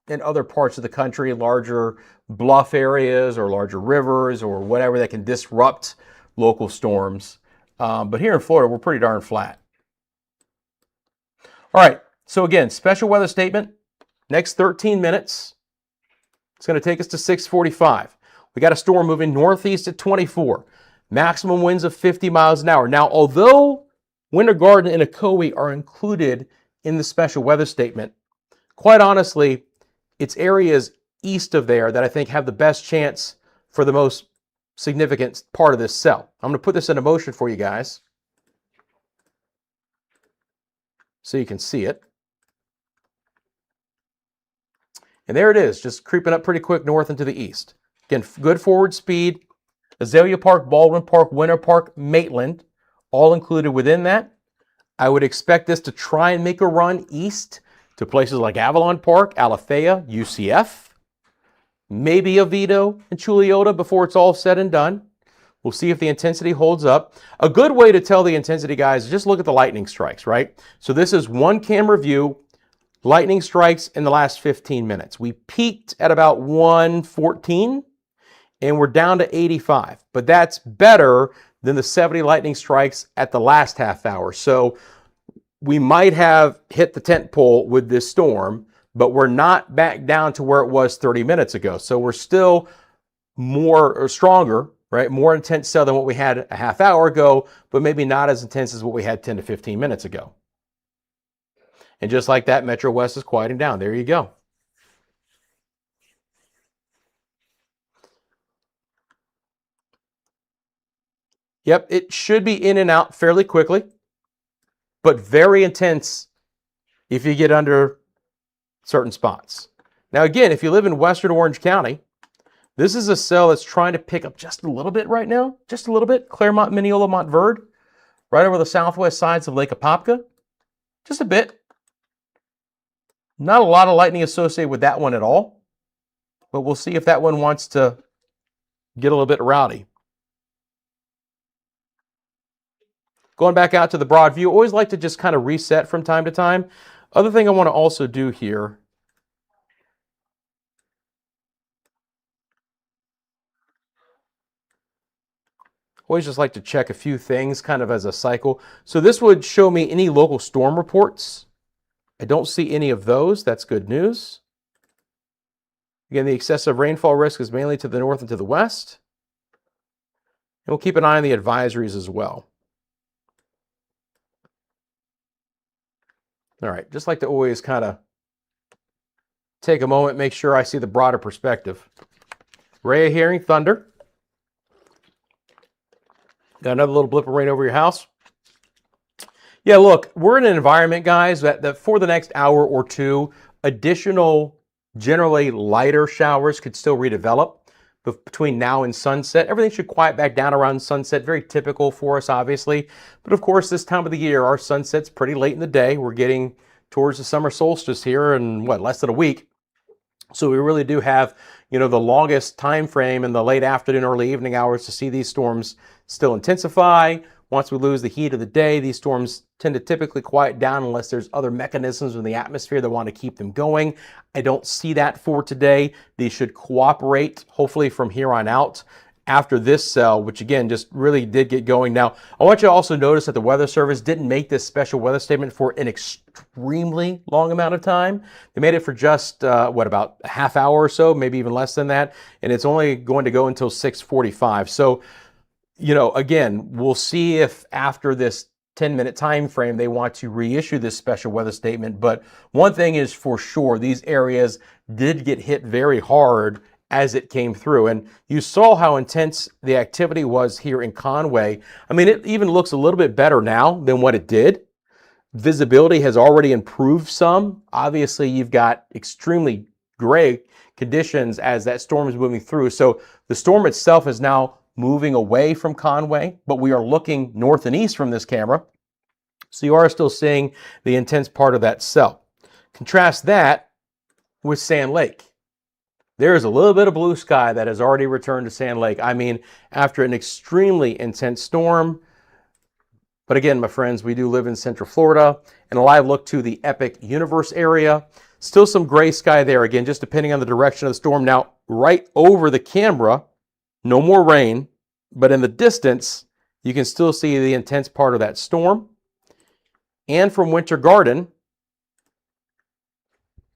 in other parts of the country, larger bluff areas or larger rivers or whatever that can disrupt local storms. But here in Florida, we're pretty darn flat. All right, so again, special weather statement, next 13 minutes. It's going to take us to 6:45. We got a storm moving northeast at 24, maximum winds of 50 miles an hour. Now, although Winter Garden and Ocoee are included in the special weather statement, quite honestly, it's areas east of there that I think have the best chance for the most significant part of this cell. I'm going to put this into motion for you guys so you can see it. And there it is, just creeping up pretty quick north and to the east. Again, good forward speed. Azalea Park, Baldwin Park, Winter Park, Maitland, all included within that. I would expect this to try and make a run east to places like Avalon Park, Alafaya, UCF, maybe Oviedo and Chuliota before it's all said and done. We'll see if the intensity holds up. A good way to tell the intensity, guys, is just look at the lightning strikes, right? So this is one camera view, lightning strikes in the last 15 minutes. We peaked at about 114 and we're down to 85, but that's better than the 70 lightning strikes at the last half hour. So we might have hit the tent pole with this storm, but we're not back down to where it was 30 minutes ago. So we're still more or stronger, right? More intense cell than what we had a half hour ago, but maybe not as intense as what we had 10 to 15 minutes ago. And just like that, Metro West is quieting down. There you go. Yep, it should be in and out fairly quickly, but very intense if you get under certain spots. Now, again, if you live in Western Orange County, this is a cell that's trying to pick up just a little bit right now, just a little bit. Claremont, Mineola, Montverde, right over the southwest sides of Lake Apopka, just a bit. Not a lot of lightning associated with that one at all, but we'll see if that one wants to get a little bit rowdy. Going back out to the broad view, always like to just kind of reset from time to time. Other thing I want to also do here, always just like to check a few things kind of as a cycle. So this would show me any local storm reports. I don't see any of those. That's good news. Again, the excessive rainfall risk is mainly to the north and to the west. And we'll keep an eye on the advisories as well. All right, just like to always kind of take a moment, make sure I see the broader perspective. Ray of hearing, thunder. Got another little blip of rain over your house. Yeah, look, we're in an environment, guys, that for the next hour or two, additional, generally lighter showers could still redevelop between now and sunset. Everything should quiet back down around sunset. Very typical for us, obviously. But of course, this time of the year, our sunset's pretty late in the day. We're getting towards the summer solstice here in, less than a week. So we really do have, the longest time frame in the late afternoon, early evening hours to see these storms still intensify. Once we lose the heat of the day, these storms tend to typically quiet down unless there's other mechanisms in the atmosphere that want to keep them going. I don't see that for today. These should cooperate, hopefully from here on out after this cell, which again, just really did get going. Now, I want you to also notice that the Weather Service didn't make this special weather statement for an extremely long amount of time. They made it for just, about a half hour or so, maybe even less than that. And it's only going to go until 6:45. So, again, we'll see if after this 10-minute time frame they want to reissue this special weather statement. But one thing is for sure, these areas did get hit very hard as it came through. And you saw how intense the activity was here in Conway. I mean, it even looks a little bit better now than what it did. Visibility has already improved some. Obviously, you've got extremely gray conditions as that storm is moving through. So the storm itself is now moving away from Conway, but we are looking north and east from this camera. So you are still seeing the intense part of that cell. Contrast that with Sand Lake. There's a little bit of blue sky that has already returned to Sand Lake. I mean, after an extremely intense storm. But again, my friends, we do live in Central Florida, and a live look to the Epic Universe area. Still some gray sky there, again, just depending on the direction of the storm. Now, right over the camera, no more rain, but in the distance, you can still see the intense part of that storm. And from Winter Garden,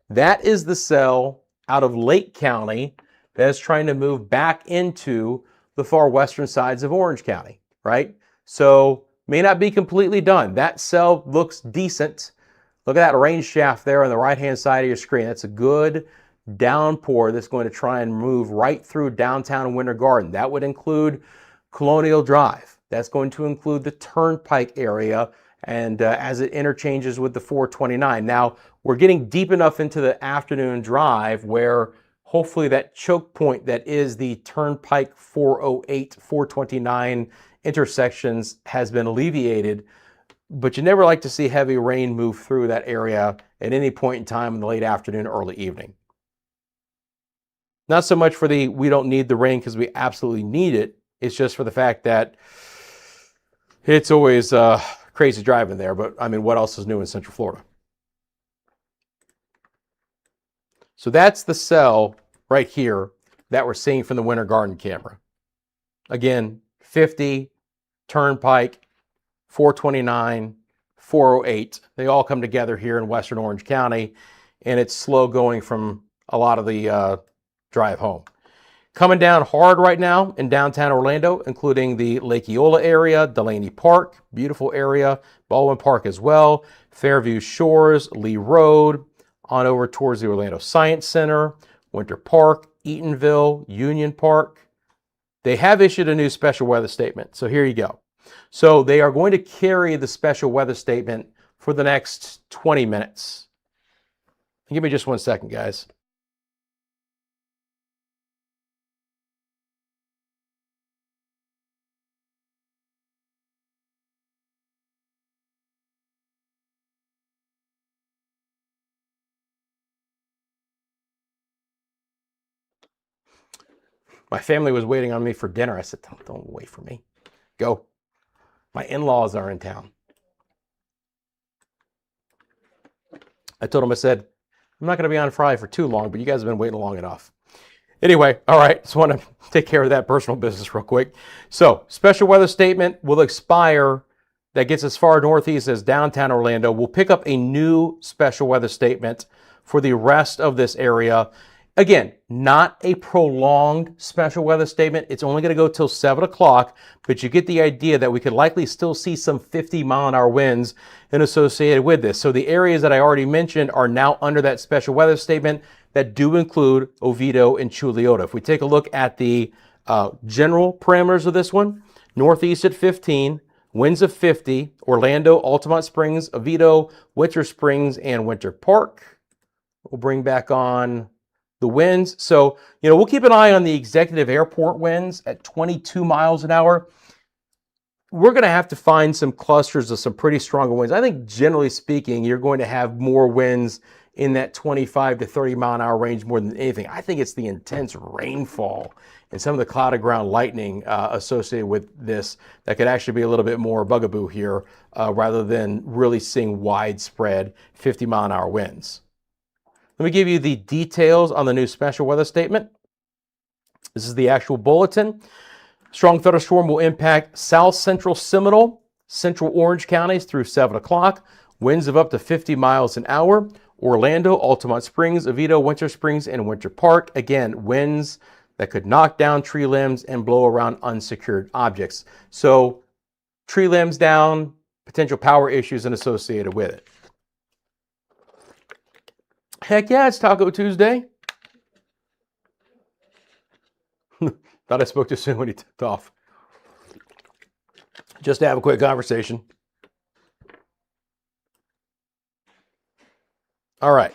that is the cell out of Lake County that is trying to move back into the far western sides of Orange County, right? So may not be completely done. That cell looks decent. Look at that rain shaft there on the right-hand side of your screen. That's a good downpour that's going to try and move right through downtown Winter Garden. That would include Colonial Drive. That's going to include the Turnpike area and as it interchanges with the 429. Now, we're getting deep enough into the afternoon drive where hopefully that choke point that is the Turnpike 408, 429 intersections has been alleviated, but you never like to see heavy rain move through that area at any point in time in the late afternoon, early evening. Not so much for the we don't need the rain because we absolutely need it. It's just for the fact that it's always crazy driving there. But I mean, what else is new in Central Florida? So that's the cell right here that we're seeing from the Winter Garden camera. Again, 50, Turnpike, 429, 408. They all come together here in Western Orange County, and it's slow going from a lot of the drive home. Coming down hard right now in downtown Orlando, including the Lake Eola area, Delaney Park, beautiful area, Baldwin Park as well, Fairview Shores, Lee Road, on over towards the Orlando Science Center, Winter Park, Eatonville, Union Park. They have issued a new special weather statement. So here you go. So they are going to carry the special weather statement for the next 20 minutes. Give me just 1 second, guys. My family was waiting on me for dinner. I said, don't wait for me. Go. My in-laws are in town. I told them, I said, I'm not going to be on Friday for too long, but you guys have been waiting long enough. Anyway, all right, just want to take care of that personal business real quick. So, special weather statement will expire. That gets as far northeast as downtown Orlando. We'll pick up a new special weather statement for the rest of this area. Again, not a prolonged special weather statement. It's only going to go till 7 o'clock, but you get the idea that we could likely still see some 50-mile-an-hour winds associated with this. So the areas that I already mentioned are now under that special weather statement that do include Oviedo and Chuleta. If we take a look at the general parameters of this one, northeast at 15, winds of 50, Orlando, Altamont Springs, Oviedo, Winter Springs, and Winter Park. We'll bring back on the winds. So, we'll keep an eye on the executive airport winds at 22 miles an hour. We're going to have to find some clusters of some pretty strong winds. I think generally speaking, you're going to have more winds in that 25 to 30 mile an hour range more than anything. I think it's the intense rainfall and some of the clouded ground lightning associated with this that could actually be a little bit more bugaboo here rather than really seeing widespread 50 mile an hour winds. Let me give you the details on the new special weather statement. This is the actual bulletin. Strong thunderstorm will impact south central Seminole, central Orange counties through 7 o'clock. Winds of up to 50 miles an hour. Orlando, Altamont Springs, Oviedo, Winter Springs, and Winter Park. Again, winds that could knock down tree limbs and blow around unsecured objects. So, tree limbs down, potential power issues and associated with it. Heck yeah, it's Taco Tuesday. Thought I spoke too soon when he took off. Just to have a quick conversation. All right.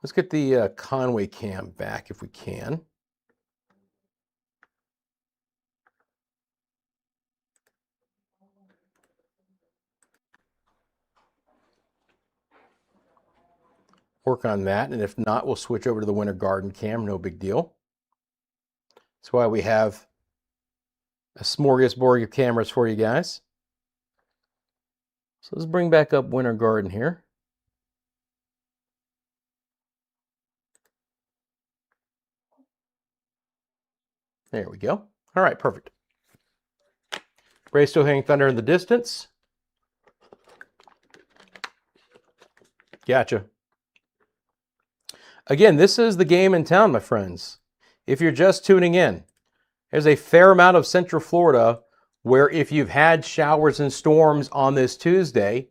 Let's get the Conway cam back if we can. Work on that, and if not, we'll switch over to the Winter Garden cam, no big deal. That's why we have a smorgasbord of cameras for you guys. So let's bring back up Winter Garden here. There we go. All right, perfect. Ray still hanging thunder in the distance. Gotcha. Again, this is the game in town, my friends. If you're just tuning in, there's a fair amount of Central Florida where if you've had showers and storms on this Tuesday,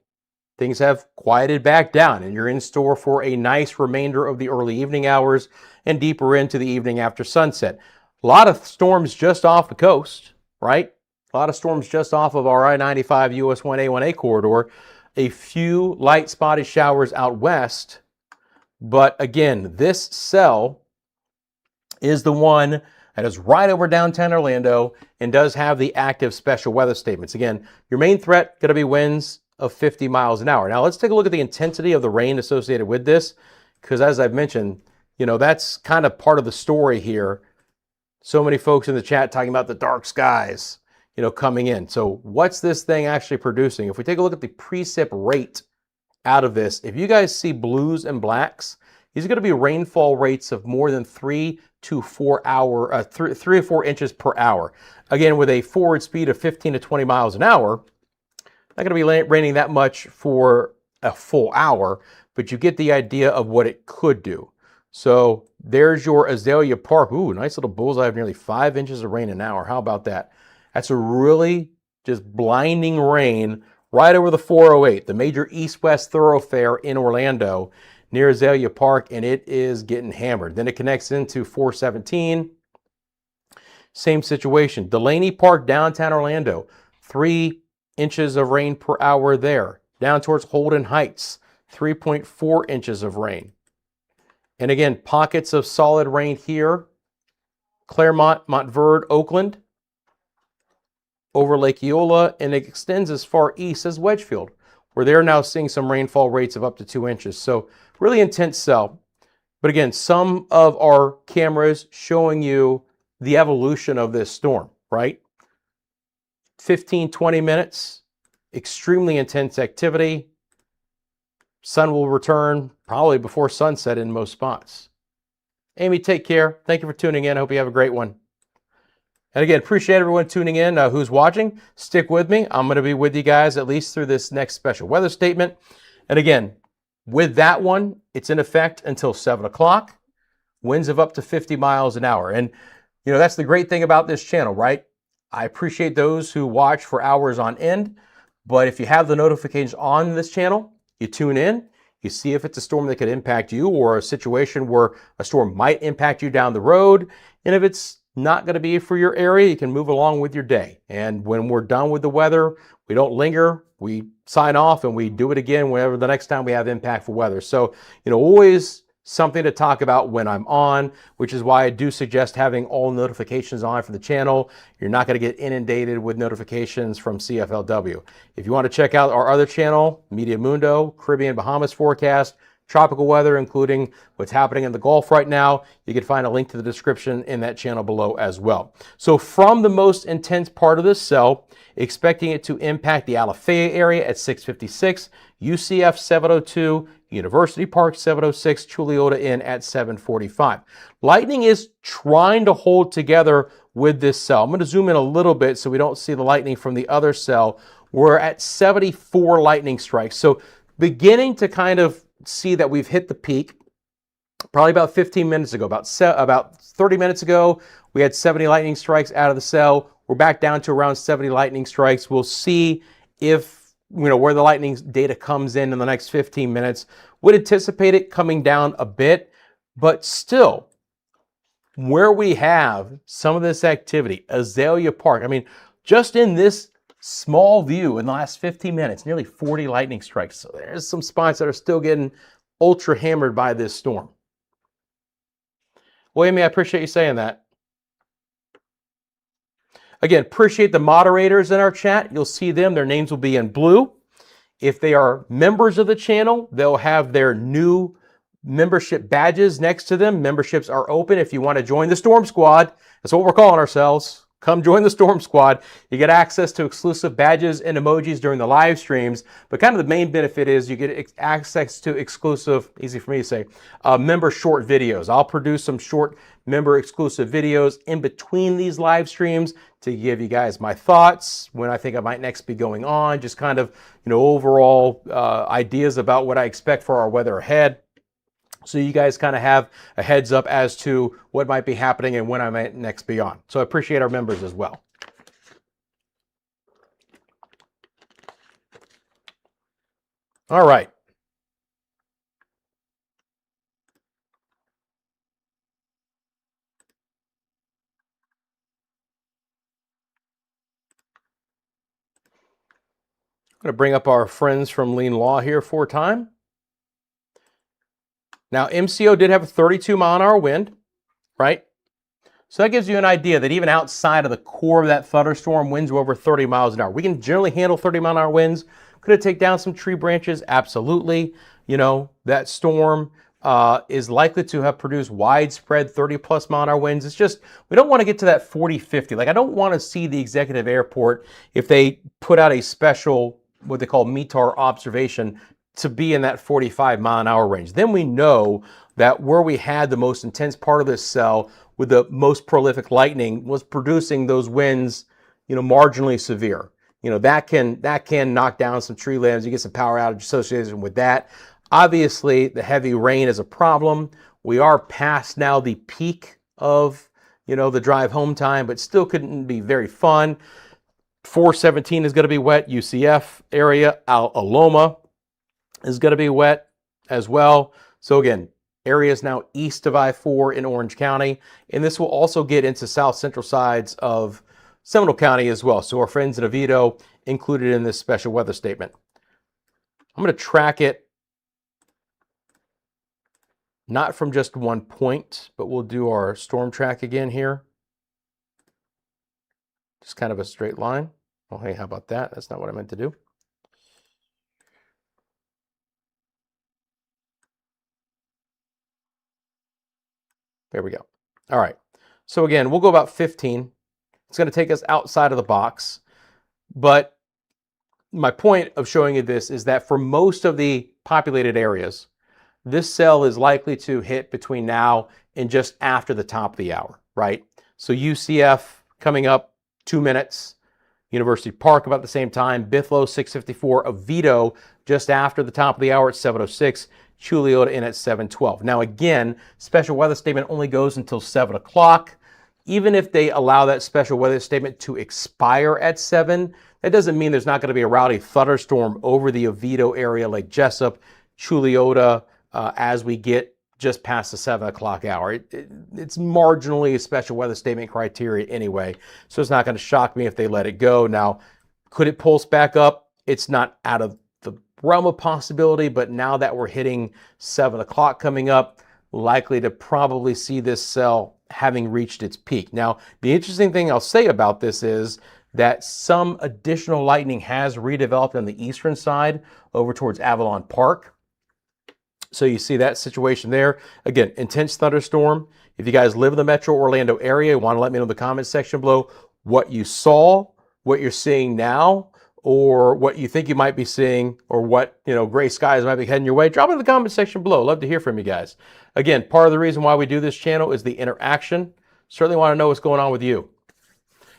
things have quieted back down and you're in store for a nice remainder of the early evening hours and deeper into the evening after sunset. A lot of storms just off the coast, right? A lot of storms just off of our I-95 US 1A1A corridor. A few light spotty showers out west. But again, this cell is the one that is right over downtown Orlando and does have the active special weather statements. Again, your main threat going to be winds of 50 miles an hour. Now let's take a look at the intensity of the rain associated with this, because as I've mentioned, that's kind of part of the story here. So many folks in the chat talking about the dark skies, coming in. So what's this thing actually producing? If we take a look at the precip rate out of this, if you guys see blues and blacks, these are going to be rainfall rates of more than 3 or 4 inches per hour. Again, with a forward speed of 15 to 20 miles an hour, not going to be raining that much for a full hour, but you get the idea of what it could do. So there's your Azalea Park. Ooh, nice little bullseye of nearly 5 inches of rain an hour. How about that? That's a really just blinding rain right over the 408, the major east-west thoroughfare in Orlando near Azalea Park, and it is getting hammered. Then it connects into 417. Same situation. Delaney Park, downtown Orlando, 3 inches of rain per hour there. Down towards Holden Heights, 3.4 inches of rain. And again, pockets of solid rain here. Claremont, Montverde, Oakland, over Lake Eola, and it extends as far east as Wedgefield, where they're now seeing some rainfall rates of up to 2 inches. So really intense cell. But again, some of our cameras showing you the evolution of this storm, right? 15, 20 minutes, extremely intense activity. Sun will return probably before sunset in most spots. Amy, take care. Thank you for tuning in. I hope you have a great one. And again, appreciate everyone tuning in who's watching. Stick with me. I'm going to be with you guys at least through this next special weather statement. And again, with that one, it's in effect until 7 o'clock. Winds of up to 50 miles an hour. And, you know, that's the great thing about this channel, right? I appreciate those who watch for hours on end. But if you have the notifications on this channel, you tune in, you see if it's a storm that could impact you or a situation where a storm might impact you down the road. And if it's not going to be for your area, you can move along with your day. And when we're done with the weather, we don't linger, we sign off and we do it again whenever the next time we have impactful weather. So, you know, always something to talk about when I'm on, which is why I do suggest having all notifications on for the channel. You're not going to get inundated with notifications from CFLW. If you want to check out our other channel, Media Mundo, Caribbean Bahamas forecast, tropical weather, including what's happening in the Gulf right now, you can find a link to the description in that channel below as well. So from the most intense part of this cell, expecting it to impact the Alafaya area at 6:56, UCF 7:02, University Park 7:06, Chuliota in at 7:45. Lightning is trying to hold together with this cell. I'm going to zoom in a little bit so we don't see the lightning from the other cell. We're at 74 lightning strikes. So beginning to kind of see that we've hit the peak. Probably about 15 minutes ago, about 30 minutes ago, we had 70 lightning strikes out of the cell. We're back down to around 70 lightning strikes. We'll see if, you know, where the lightning data comes in the next 15 minutes. Would anticipate it coming down a bit, but still, where we have some of this activity, Azalea Park, I mean, just in this small view in the last 15 minutes, nearly 40 lightning strikes. So there's some spots that are still getting ultra hammered by this storm. Well, Amy, I appreciate you saying that. Again, appreciate the moderators in our chat. You'll see them. Their names will be in blue. If they are members of the channel, they'll have their new membership badges next to them. Memberships are open if you want to join the Storm Squad. That's what we're calling ourselves. Come join the Storm Squad. You get access to exclusive badges and emojis during the live streams. But kind of the main benefit is you get access to exclusive, easy for me to say, member short videos. I'll produce some short member exclusive videos in between these live streams to give you guys my thoughts, when I think I might next be going on, just kind of, you know, overall ideas about what I expect for our weather ahead. So you guys kind of have a heads up as to what might be happening and when I might next be on. So I appreciate our members as well. All right. I'm going to bring up our friends from Lean Law here for a time. Now, MCO did have a 32-mile-an-hour wind, right? So that gives you an idea that even outside of the core of that thunderstorm, winds were over 30 miles an hour. We can generally handle 30-mile-an-hour winds. Could it take down some tree branches? Absolutely. You know, that storm is likely to have produced widespread 30-plus mile-an-hour winds. It's just, we don't want to get to that 40, 50. Like, I don't want to see the executive airport, if they put out a special, what they call METAR observation, to be in that 45-mile-an-hour range. Then we know that where we had the most intense part of this cell with the most prolific lightning was producing those winds, you know, marginally severe. You know, that can knock down some tree limbs. You get some power outage associated with that. Obviously, the heavy rain is a problem. We are past now the peak of, you know, the drive home time, but still couldn't be very fun. 417 is going to be wet. UCF area, Aloma is going to be wet as well. So again, areas now east of I-4 in Orange County, and this will also get into south central sides of Seminole County as well. So our friends in Oviedo included in this special weather statement. I'm going to track it not from just one point, but we'll do our storm track again here. Just kind of a straight line. Oh, hey, how about that? That's not what I meant to do. There we go. All right. So again, we'll go about 15. It's going to take us outside of the box. But my point of showing you this is that for most of the populated areas, this cell is likely to hit between now and just after the top of the hour, right? So UCF coming up 2 minutes, University Park about the same time, Bithlow 6:54, Oviedo just after the top of the hour at 7:06, Chulliota in at 7:12. Now again, special weather statement only goes until 7 o'clock. Even if they allow that special weather statement to expire at 7, that doesn't mean there's not going to be a rowdy thunderstorm over the Oviedo area, like Jessup, Chulliota, as we get just past the 7 o'clock hour. It's marginally a special weather statement criteria anyway, so it's not going to shock me if they let it go. Now, could it pulse back up? It's not out of the realm of possibility, but now that we're hitting 7 o'clock coming up, likely to probably see this cell having reached its peak. Now, the interesting thing I'll say about this is that some additional lightning has redeveloped on the eastern side over towards Avalon Park. So you see that situation there. Again, intense thunderstorm. If you guys live in the Metro Orlando area, you want to let me know in the comment section below what you saw, what you're seeing now, or what you think you might be seeing, or what, gray skies might be heading your way. Drop it in the comment section below. Love to hear from you guys. Again, part of the reason why we do this channel is the interaction. Certainly want to know what's going on with you.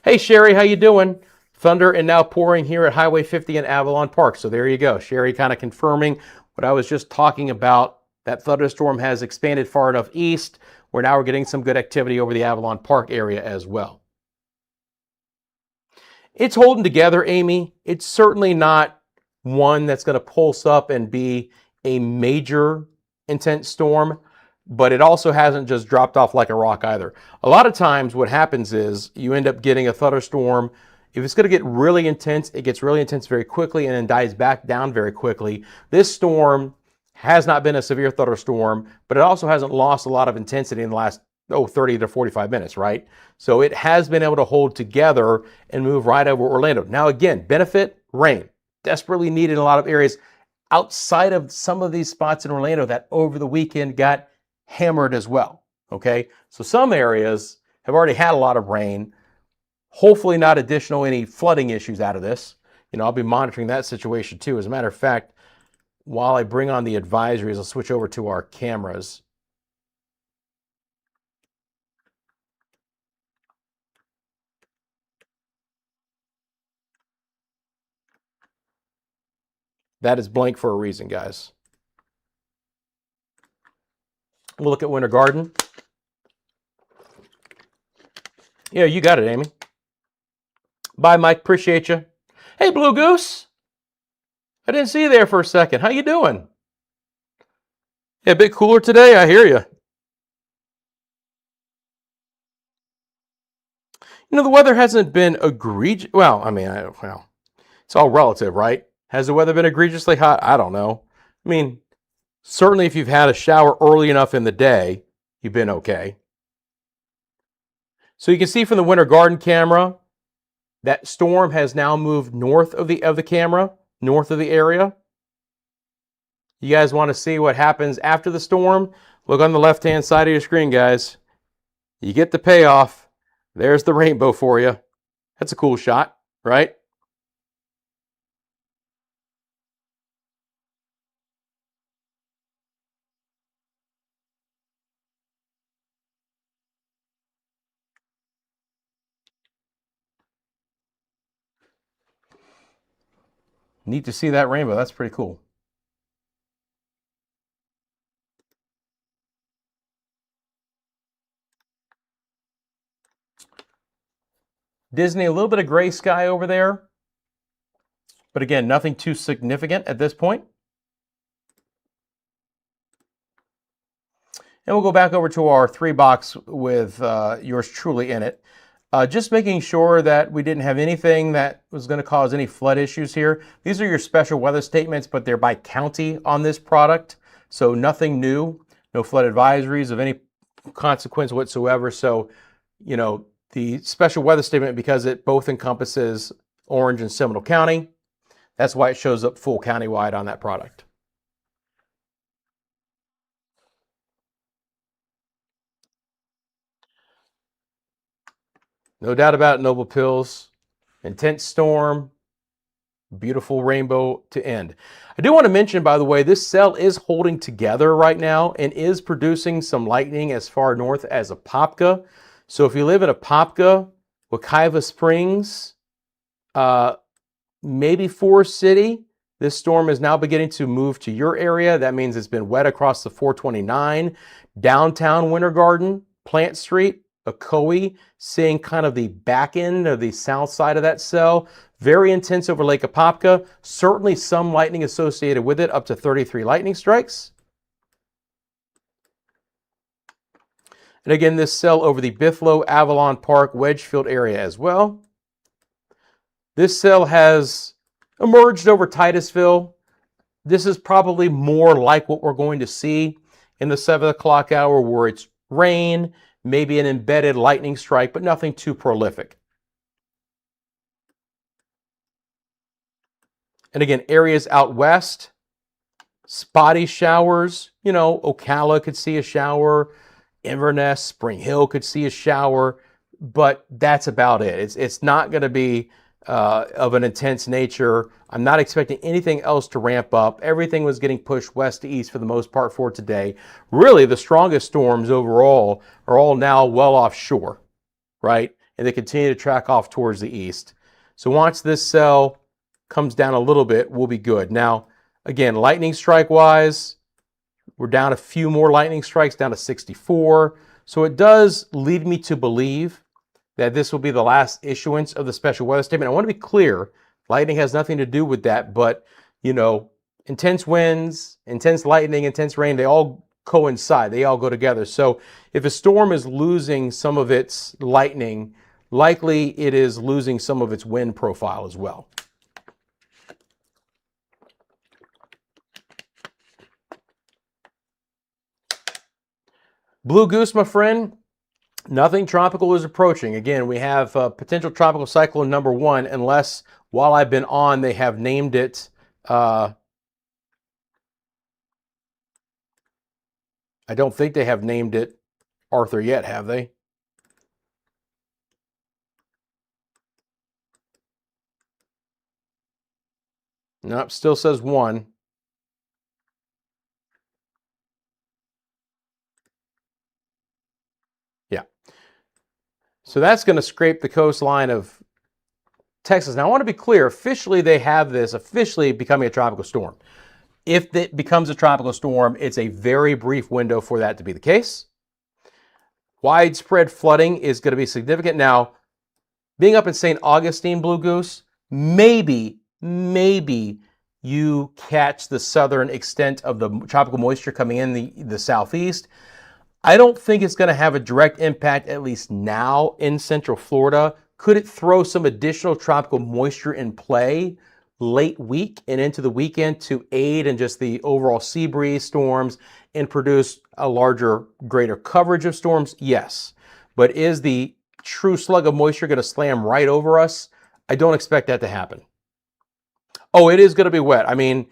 Hey, Sherry, how you doing? Thunder and now pouring here at Highway 50 in Avalon Park. So there you go. Sherry kind of confirming what I was just talking about. That thunderstorm has expanded far enough east where now we're getting some good activity over the Avalon Park area as well. It's holding together, Amy. It's certainly not one that's going to pulse up and be a major intense storm, but it also hasn't just dropped off like a rock either. A lot of times what happens is you end up getting a thunderstorm. If it's going to get really intense, it gets really intense very quickly and then dies back down very quickly. This storm has not been a severe thunderstorm, but it also hasn't lost a lot of intensity in the last 30 to 45 minutes, right? So it has been able to hold together and move right over Orlando. Now again, benefit, rain. Desperately needed in a lot of areas outside of some of these spots in Orlando that over the weekend got hammered as well, okay? So some areas have already had a lot of rain. Hopefully not any flooding issues out of this. I'll be monitoring that situation too. As a matter of fact, while I bring on the advisories, I'll switch over to our cameras. That is blank for a reason, guys. We'll look at Winter Garden. Yeah, you got it, Amy. Bye, Mike. Appreciate you. Hey, Blue Goose. I didn't see you there for a second. How you doing? Yeah, a bit cooler today. I hear you. The weather hasn't been egregious. Well, I mean, it's all relative, right? Has the weather been egregiously hot? I don't know. I mean, certainly if you've had a shower early enough in the day, you've been okay. So you can see from the Winter Garden camera, that storm has now moved north of the camera, north of the area. You guys want to see what happens after the storm? Look on the left-hand side of your screen, guys. You get the payoff. There's the rainbow for you. That's a cool shot, right? Neat to see that rainbow. That's pretty cool. Disney, a little bit of gray sky over there. But again, nothing too significant at this point. And we'll go back over to our 3-box with yours truly in it. Just making sure that we didn't have anything that was going to cause any flood issues here. These are your special weather statements, but they're by county on this product. So nothing new. no flood advisories of any consequence whatsoever. So, the special weather statement, because it both encompasses Orange and Seminole County, that's why it shows up full countywide on that product. No doubt about it, Noble Pills. Intense storm, beautiful rainbow to end. I do want to mention, by the way, this cell is holding together right now and is producing some lightning as far north as Apopka. So if you live in Apopka, Wekiva Springs, maybe Forest City, this storm is now beginning to move to your area. That means it's been wet across the 429. Downtown Winter Garden, Plant Street, Ocoee, seeing kind of the back end of the south side of that cell. Very intense over Lake Apopka. Certainly some lightning associated with it, up to 33 lightning strikes. And again, this cell over the Bithlo, Avalon Park, Wedgefield area as well. This cell has emerged over Titusville. This is probably more like what we're going to see in the 7 o'clock hour, where it's rain, maybe an embedded lightning strike, but nothing too prolific. And again, areas out west, spotty showers. Ocala could see a shower. Inverness, Spring Hill could see a shower, but that's about it. It's not going to be of an intense nature. I'm not expecting anything else to ramp up. Everything was getting pushed west to east for the most part for today. Really, the strongest storms overall are all now well offshore, right? And they continue to track off towards the east. So once this cell comes down a little bit, we'll be good. Now, again, lightning strike wise, we're down a few more lightning strikes, down to 64. So it does lead me to believe that this will be the last issuance of the special weather statement. I want to be clear, lightning has nothing to do with that, but intense winds, intense lightning, intense rain, they all coincide, they all go together. So if a storm is losing some of its lightning, likely it is losing some of its wind profile as well. Blue Goose, my friend, nothing tropical is approaching. Again, we have potential tropical cyclone number 1, unless while I've been on, they have named it. I don't think they have named it Arthur yet, have they? Nope, still says 1. Yeah. So that's going to scrape the coastline of Texas. Now, I want to be clear. Officially, they have this officially becoming a tropical storm. If it becomes a tropical storm, it's a very brief window for that to be the case. Widespread flooding is going to be significant. Now, being up in St. Augustine, Blue Goose, maybe you catch the southern extent of the tropical moisture coming in the southeast. I don't think it's going to have a direct impact, at least now, in Central Florida. Could it throw some additional tropical moisture in play late week and into the weekend to aid in just the overall sea breeze storms and produce a larger, greater coverage of storms? Yes. But is the true slug of moisture going to slam right over us? I don't expect that to happen. Oh, it is going to be wet. I mean,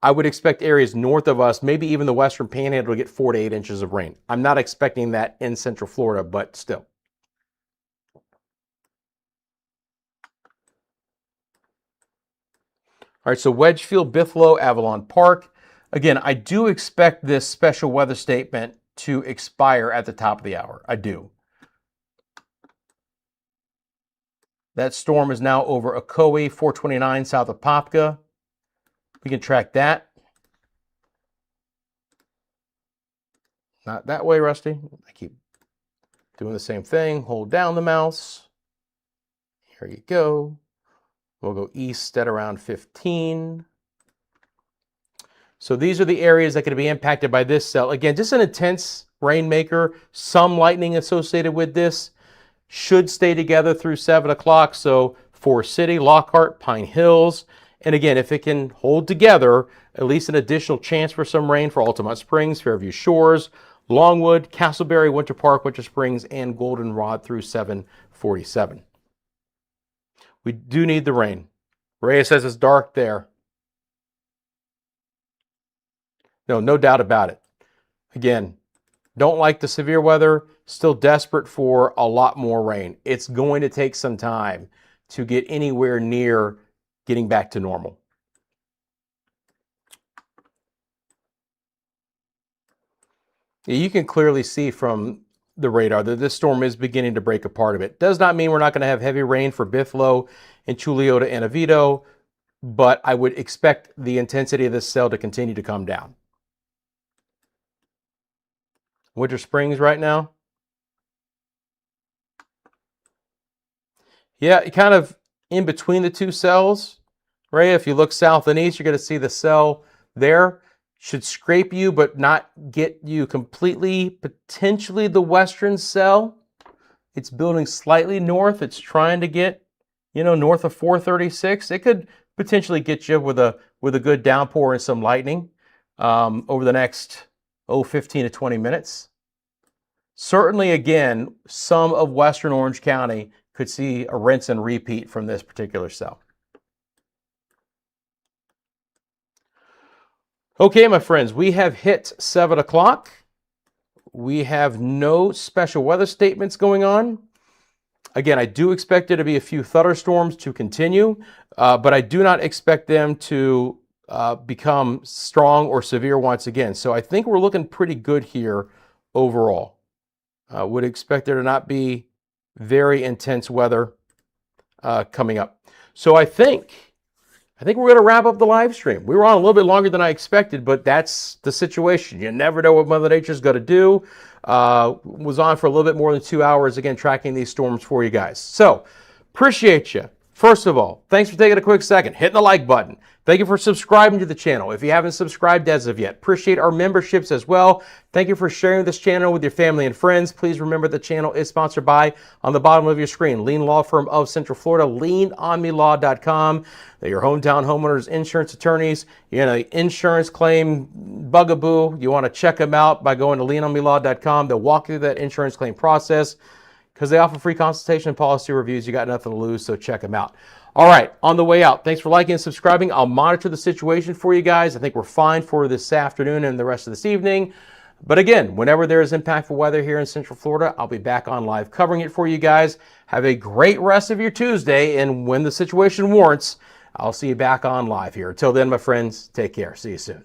I would expect areas north of us, maybe even the western panhandle, to get 4 to 8 inches of rain. I'm not expecting that in Central Florida, but still. All right, so Wedgefield, Bithlo, Avalon Park. Again, I do expect this special weather statement to expire at the top of the hour. I do. That storm is now over Ocoee, 429 south of Apopka. We can track that. Not that way, Rusty. I keep doing the same thing. Hold down the mouse. Here you go. We'll go east at around 15. So these are the areas that are going to be impacted by this cell. Again, just an intense rainmaker. Some lightning associated with this. Should stay together through 7 o'clock. So Forest City, Lockhart, Pine Hills, And again, if it can hold together, at least an additional chance for some rain for Altamont Springs, Fairview Shores, Longwood, Castleberry, Winter Park, Winter Springs, and Goldenrod through 747. We do need the rain. Reyes says it's dark there. No doubt about it. Again, don't like the severe weather, still desperate for a lot more rain. It's going to take some time to get anywhere near getting back to normal. You can clearly see from the radar that this storm is beginning to break apart a bit. Does not mean we're not going to have heavy rain for Bithlo and Chuliota and Oviedo, but I would expect the intensity of this cell to continue to come down. Winter Springs right now. Yeah, kind of in between the two cells, right? If you look south and east, you're going to see the cell there. Should scrape you, but not get you completely. Potentially the western cell. It's building slightly north. It's trying to get, north of 436. It could potentially get you with a good downpour and some lightning over the next 15 to 20 minutes. Certainly, again, some of western Orange County could see a rinse and repeat from this particular cell. Okay, my friends, we have hit 7 o'clock. We have no special weather statements going on. Again, I do expect there to be a few thunderstorms to continue, but I do not expect them to become strong or severe once again. So I think we're looking pretty good here overall. Would expect there to not be very intense weather coming up. So I think we're going to wrap up the live stream. We were on a little bit longer than I expected, but that's the situation. You never know what Mother Nature's going to do. Was on for a little bit more than 2 hours, again, tracking these storms for you guys. So, appreciate you. First of all, thanks for taking a quick second, hitting the like button. Thank you for subscribing to the channel if you haven't subscribed as of yet. Appreciate our memberships as well. Thank you for sharing this channel with your family and friends. Please remember the channel is sponsored by, on the bottom of your screen, Lean Law Firm of Central Florida, leanonmelaw.com. They're your hometown homeowners insurance attorneys. You're in an insurance claim bugaboo. You want to check them out by going to leanonmelaw.com. They'll walk you through that insurance claim process. Because they offer free consultation and policy reviews. You got nothing to lose, so check them out. All right, on the way out, thanks for liking and subscribing. I'll monitor the situation for you guys. I think we're fine for this afternoon and the rest of this evening. But again, whenever there is impactful weather here in Central Florida, I'll be back on live covering it for you guys. Have a great rest of your Tuesday, and when the situation warrants, I'll see you back on live here. Until then, my friends, take care. See you soon.